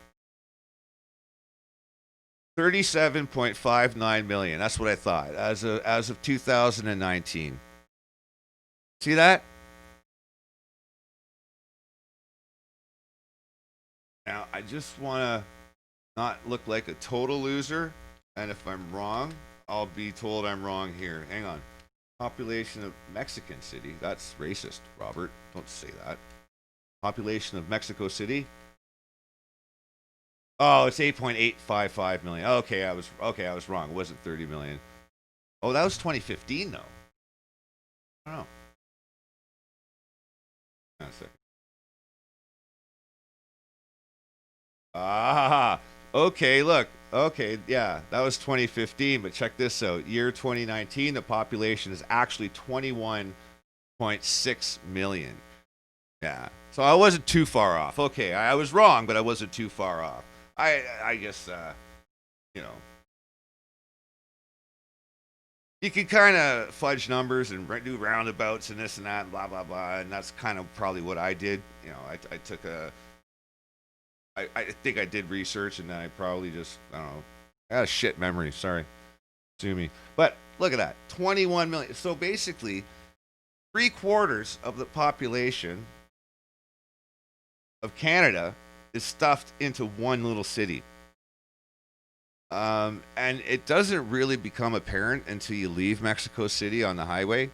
37.59 million. That's what I thought as of 2019. See that? Now, I just want to not look like a total loser, and if I'm wrong, I'll be told I'm wrong here. Hang on. Population of Mexican City. That's racist, Robert. Don't say that. Population of Mexico City. Oh, it's 8.855 million. Okay, I was wrong. It wasn't 30 million. Oh, that was 2015 though. I don't know. Hang on a second. Ah, okay, look. Okay, yeah, that was 2015, but check this out. Year 2019, the population is actually 21.6 million. Yeah. So I wasn't too far off. Okay, I was wrong, but I wasn't too far off. I guess you know, you can kind of fudge numbers and do roundabouts and this and that and blah blah blah, and that's kind of probably what I did. You know, I took I think I did research and then I probably just I don't know. I had a shit memory. Sorry, sue me. But look at that, 21 million. So basically, 3/4 of the population of Canada is stuffed into one little city. And it doesn't really become apparent until you leave Mexico City on the highway.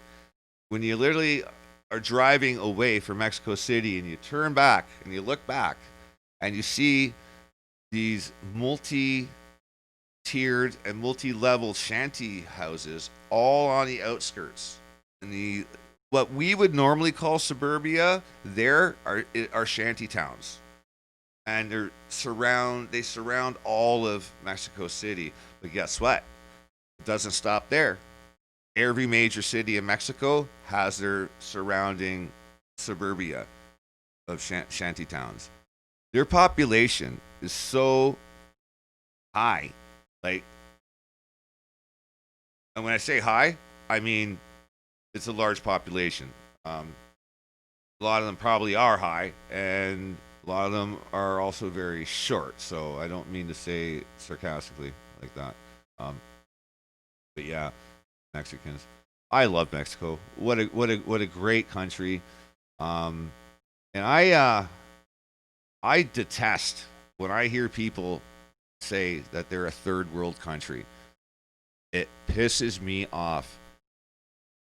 When you literally are driving away from Mexico City and you turn back and you look back and you see these multi-tiered and multi-level shanty houses all on the outskirts. And the what we would normally call suburbia, there are shanty towns. And they surround all of Mexico City. But guess what? It doesn't stop there. Every major city in Mexico has their surrounding suburbia of shanty towns. Their population is so high. Like, and when I say high, I mean it's a large population. A lot of them probably are high, and a lot of them are also very short, so I don't mean to say sarcastically like that. But yeah, Mexicans. I love Mexico. What a great country. And I detest when I hear people say that they're a third world country. It pisses me off.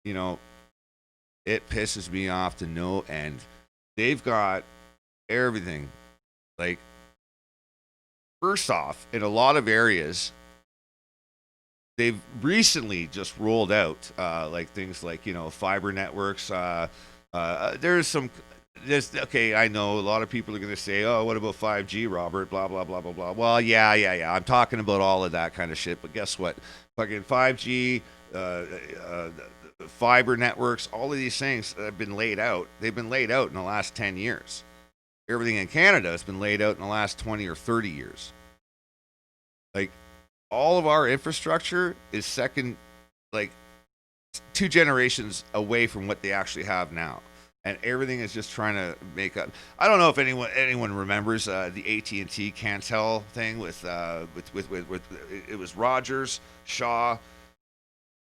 You know, it pisses me off to no end. They've got everything. Like, first off, in a lot of areas, they've recently just rolled out like things like fiber networks. Okay, I know a lot of people are going to say, "Oh, what about 5G, Robert?" Blah blah blah blah blah. Well, yeah. I'm talking about all of that kind of shit. But guess what? Fucking 5G, fiber networks, all of these things have been laid out. They've been laid out in the last 10 years. Everything in Canada has been laid out in the last 20 or 30 years. Like, all of our infrastructure is second, like, 2 generations away from what they actually have now. And everything is just trying to make up. I don't know if anyone remembers the AT&T Cantel thing with it was Rogers, Shaw,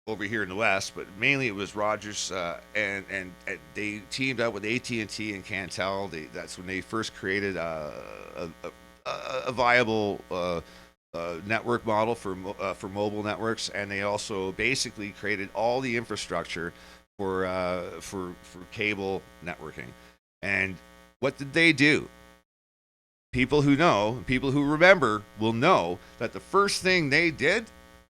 over here in the West, but mainly it was Rogers, and they teamed up with AT&T and Cantel. That's when they first created a viable network model for mobile networks, and they also basically created all the infrastructure for cable networking. And what did they do? People who know, people who remember, will know that the first thing they did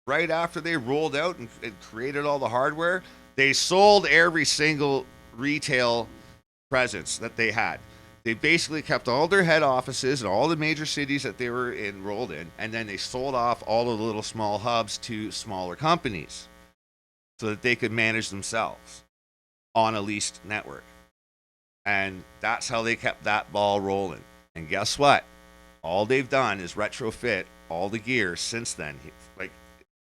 right after they rolled out and created all the hardware, they sold every single retail presence that they had. They basically kept all their head offices in all the major cities that they were enrolled in, and then they sold off all of the little small hubs to smaller companies so that they could manage themselves on a leased network. And that's how they kept that ball rolling. And guess what? All they've done is retrofit all the gear since then, like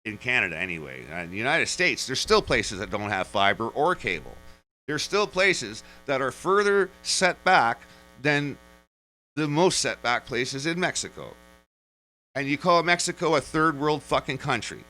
in Canada anyway. In the United States, there's still places that don't have fiber or cable. There's still places that are further set back than the most set back places in Mexico. And you call Mexico a third world fucking country.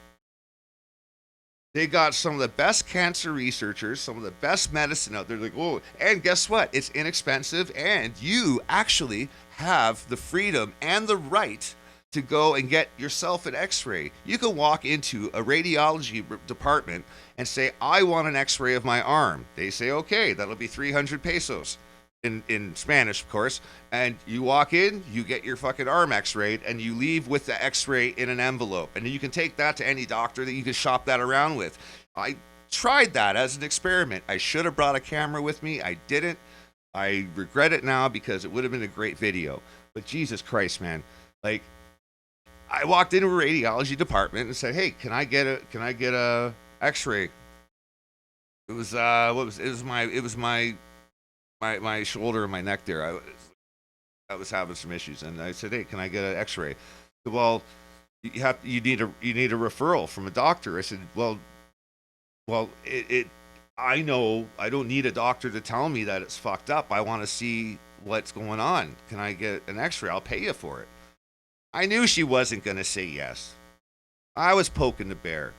They got some of the best cancer researchers, some of the best medicine out there. Like, oh, and guess what? It's inexpensive, and you actually have the freedom and the right to go and get yourself an x-ray. You can walk into a radiology department and say, I want an x-ray of my arm. They say, okay, that'll be 300 pesos. In Spanish, of course, and you walk in, you get your fucking arm x-rayed, and you leave with the x-ray in an envelope. And then you can take that to any doctor that you can shop that around with. I tried that as an experiment. I should have brought a camera with me. I didn't. I regret it now because it would have been a great video. But Jesus Christ, man. Like, I walked into a radiology department and said, hey, can I get a x-ray? It was my shoulder and my neck there. I was having some issues, and I said, hey, can I get an x-ray? Said, well, you need a referral from a doctor. I said, well, I know I don't need a doctor to tell me that it's fucked up. I want to see what's going on. Can I get an x-ray? I'll pay you for it. I knew she wasn't going to say yes. I was poking the bear,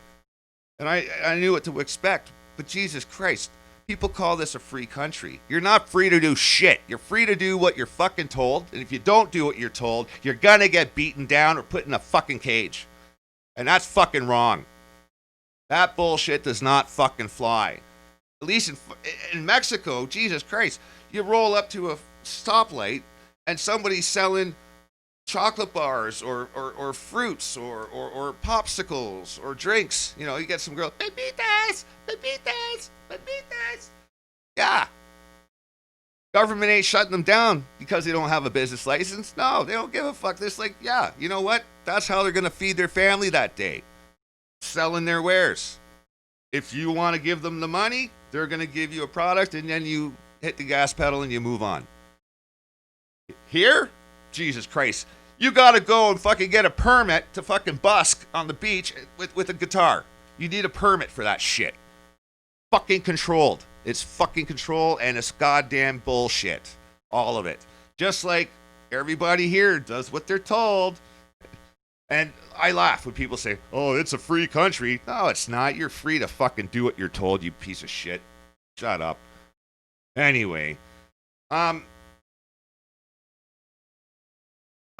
and I knew what to expect. But Jesus Christ, people call this a free country. You're not free to do shit. You're free to do what you're fucking told. And if you don't do what you're told, you're gonna get beaten down or put in a fucking cage. And that's fucking wrong. That bullshit does not fucking fly. At least in Mexico, Jesus Christ, you roll up to a stoplight and somebody's selling chocolate bars or fruits or popsicles or drinks. You know, you get some girl, papitas. Yeah. Government ain't shutting them down because they don't have a business license. No, they don't give a fuck. They're like, yeah, you know what? That's how they're going to feed their family that day. Selling their wares. If you want to give them the money, they're going to give you a product, and then you hit the gas pedal and you move on. Here, Jesus Christ, you got to go and fucking get a permit to fucking busk on the beach with a guitar. You need a permit for that shit. Fucking controlled. It's fucking control, and it's goddamn bullshit. All of it. Just like everybody here does what they're told. And I laugh when people say, oh, it's a free country. No, it's not. You're free to fucking do what you're told, you piece of shit. Shut up. Anyway.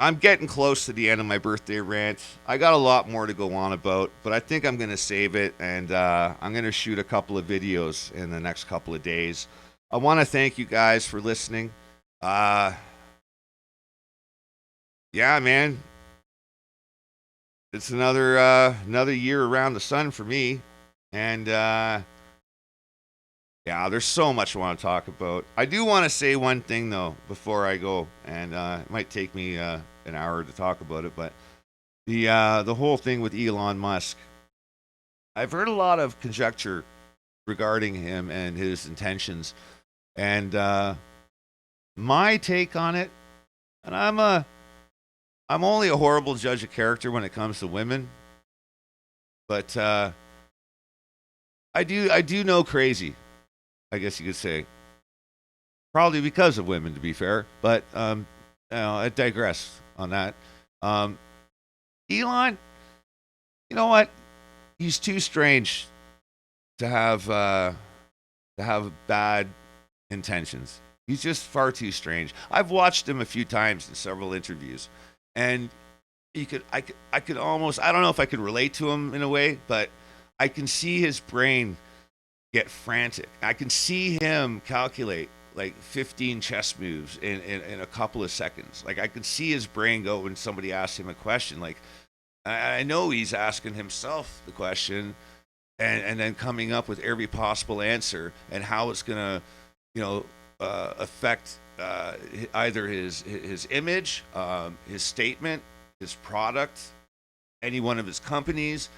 I'm getting close to the end of my birthday rant. I got a lot more to go on about, but I think I'm going to save it, and I'm going to shoot a couple of videos in the next couple of days. I want to thank you guys for listening. Yeah, man. It's another year around the sun for me, and yeah, there's so much I want to talk about. I do want to say one thing, though, before I go, and it might take me an hour to talk about it, but the whole thing with Elon Musk. I've heard a lot of conjecture regarding him and his intentions, and my take on it, and I'm only a horrible judge of character when it comes to women, but I do know crazy, I guess you could say. Probably because of women, to be fair, but I digress on that. Elon, you know what? He's too strange to have bad intentions. He's just far too strange. I've watched him a few times in several interviews, and I could almost, I don't know if I could relate to him in a way, but I can see his brain get frantic. I can see him calculate like 15 chess moves in a couple of seconds. Like I can see his brain go when somebody asks him a question. Like I know he's asking himself the question and then coming up with every possible answer and how it's gonna, affect either his image, his statement, his product, any one of his companies.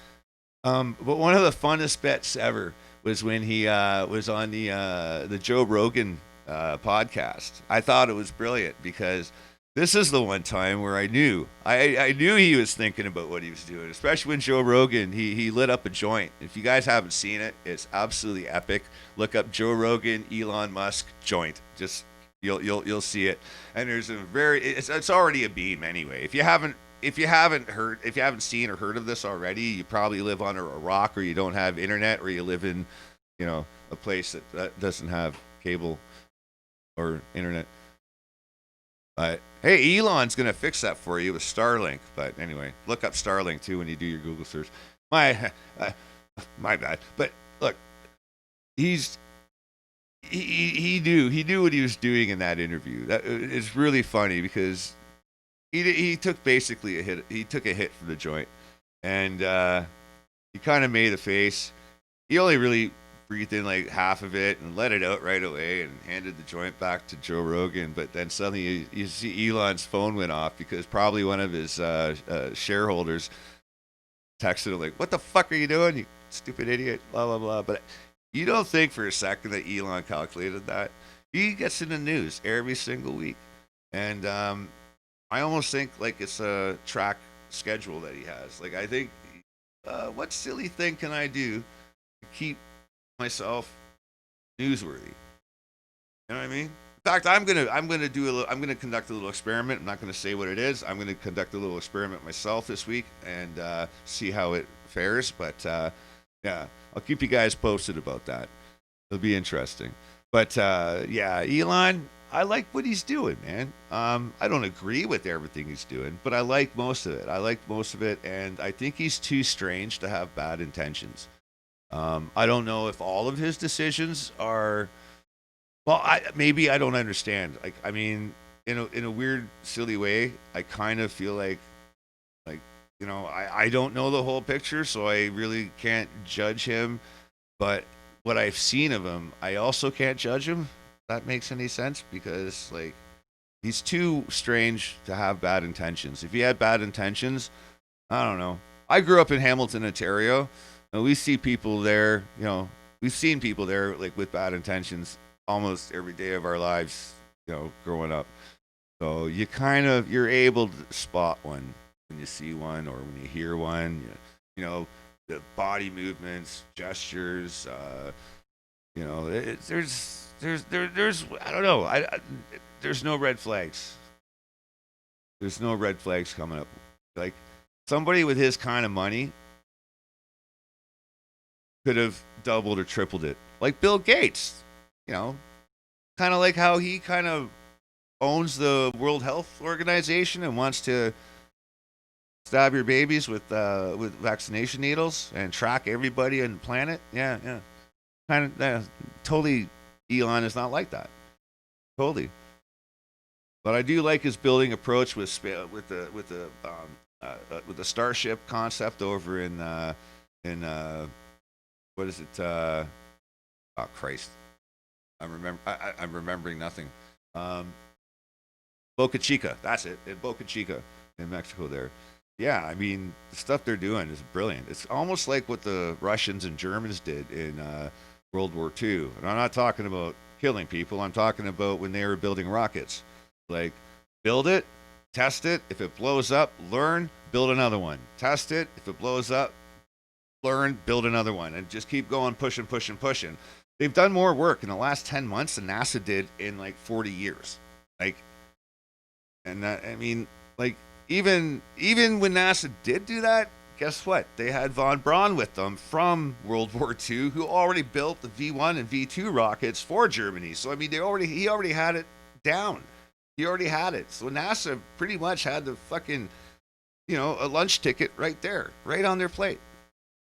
But one of the funnest bets ever was when he was on the Joe Rogan podcast. I thought it was brilliant because this is the one time where I knew he was thinking about what he was doing, especially when Joe Rogan he lit up a joint. If you guys haven't seen it, it's absolutely epic. Look up Joe Rogan, Elon Musk joint. Just you'll see it. And there's a it's already a beam anyway. If you haven't seen or heard of this already, you probably live under a rock, or you don't have internet, or you live in, a place that doesn't have cable or internet. But hey, Elon's gonna fix that for you with Starlink. But anyway, look up Starlink too when you do your Google search. My bad. But look, he knew what he was doing in that interview. That is really funny because he took basically a hit. He took a hit from the joint, and he kind of made a face. He only really breathed in like half of it and let it out right away, and handed the joint back to Joe Rogan. But then suddenly you see Elon's phone went off because probably one of his shareholders texted him like, "What the fuck are you doing, you stupid idiot?" Blah blah blah. But you don't think for a second that Elon calculated that. He gets in the news every single week, and I almost think like it's a track schedule that he has. Like I think, what silly thing can I do to keep myself newsworthy? You know what I mean? In fact, I'm gonna conduct a little experiment. I'm not gonna say what it is. I'm gonna conduct a little experiment myself this week and see how it fares. But yeah, I'll keep you guys posted about that. It'll be interesting. But yeah, Elon, I like what he's doing, man. I don't agree with everything he's doing, but I like most of it. And I think he's too strange to have bad intentions. I don't know if all of his decisions are. Well, maybe I don't understand. Like, I mean, in a weird, silly way, I kind of feel like I don't know the whole picture, so I really can't judge him. But what I've seen of him, I also can't judge him. If that makes any sense, because like he's too strange to have bad intentions. If he had bad intentions, I don't know. I grew up in Hamilton, Ontario, and we see people there. We've seen people there like with bad intentions almost every day of our lives. Growing up, so you're able to spot one when you see one or when you hear one. The body movements, gestures. There's I don't know. There's no red flags. There's no red flags coming up. Like somebody with his kind of money could have doubled or tripled it. Like Bill Gates, kind of like how he kind of owns the World Health Organization and wants to stab your babies with vaccination needles and track everybody on the planet. Yeah. Kind of totally. Elon is not like that. Totally. But I do like his building approach with the Starship concept over in what is it? Oh Christ! I'm remembering nothing. Boca Chica. That's it. In Boca Chica in Mexico there. Yeah, I mean, the stuff they're doing is brilliant. It's almost like what the Russians and Germans did in World War II. And I'm not talking about killing people. I'm talking about when they were building rockets. Like, build it, test it. If it blows up, learn, build another one. Test it. If it blows up, learn, build another one. And just keep going, pushing. They've done more work in the last 10 months than NASA did in like 40 years. Like, and that, I mean, like, even when NASA did do that, guess what? They had von Braun with them from World War II, who already built the V1 and V2 rockets for Germany. So I mean, he already had it down. He already had it. So NASA pretty much had to fucking a lunch ticket right there, right on their plate.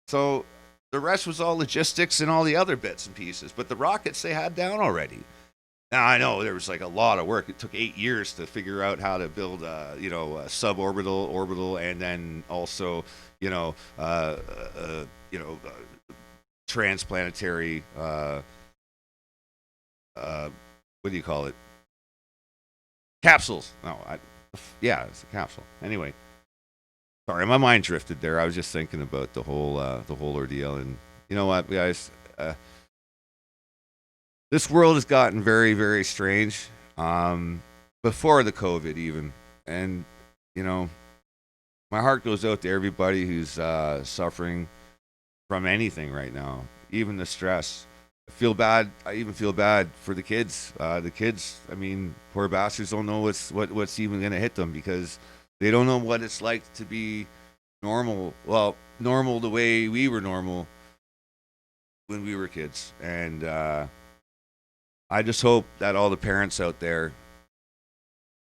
So the rest was all logistics and all the other bits and pieces. But the rockets they had down already. Now I know there was like a lot of work. It took 8 years to figure out how to build, a suborbital, orbital, and then also, transplanetary. What do you call it? Capsules. No, yeah, it's a capsule. Anyway, sorry, my mind drifted there. I was just thinking about the whole ordeal, and you know what, guys. This world has gotten very, very strange. Before the COVID, even, and you know, my heart goes out to everybody who's suffering from anything right now, even the stress. I feel bad. I even feel bad for the kids. The kids, I mean, poor bastards don't know what's even going to hit them because they don't know what it's like to be normal. Well, normal the way we were normal when we were kids, and I just hope that all the parents out there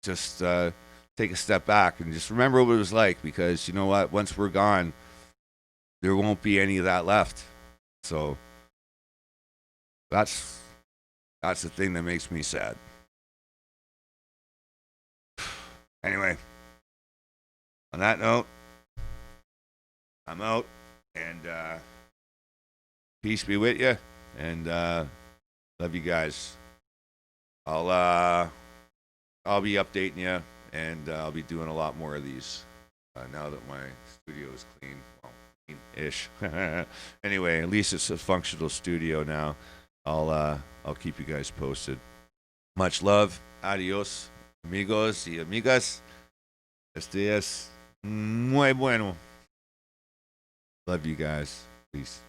just take a step back and just remember what it was like, because you know what? Once we're gone, there won't be any of that left. So that's the thing that makes me sad. Anyway, on that note, I'm out, and peace be with you, and love you guys. I'll be updating you, and I'll be doing a lot more of these now that my studio is clean. Well, clean-ish. Anyway, at least it's a functional studio now. I'll keep you guys posted. Much love. Adios, amigos y amigas. Este es muy bueno. Love you guys. Peace.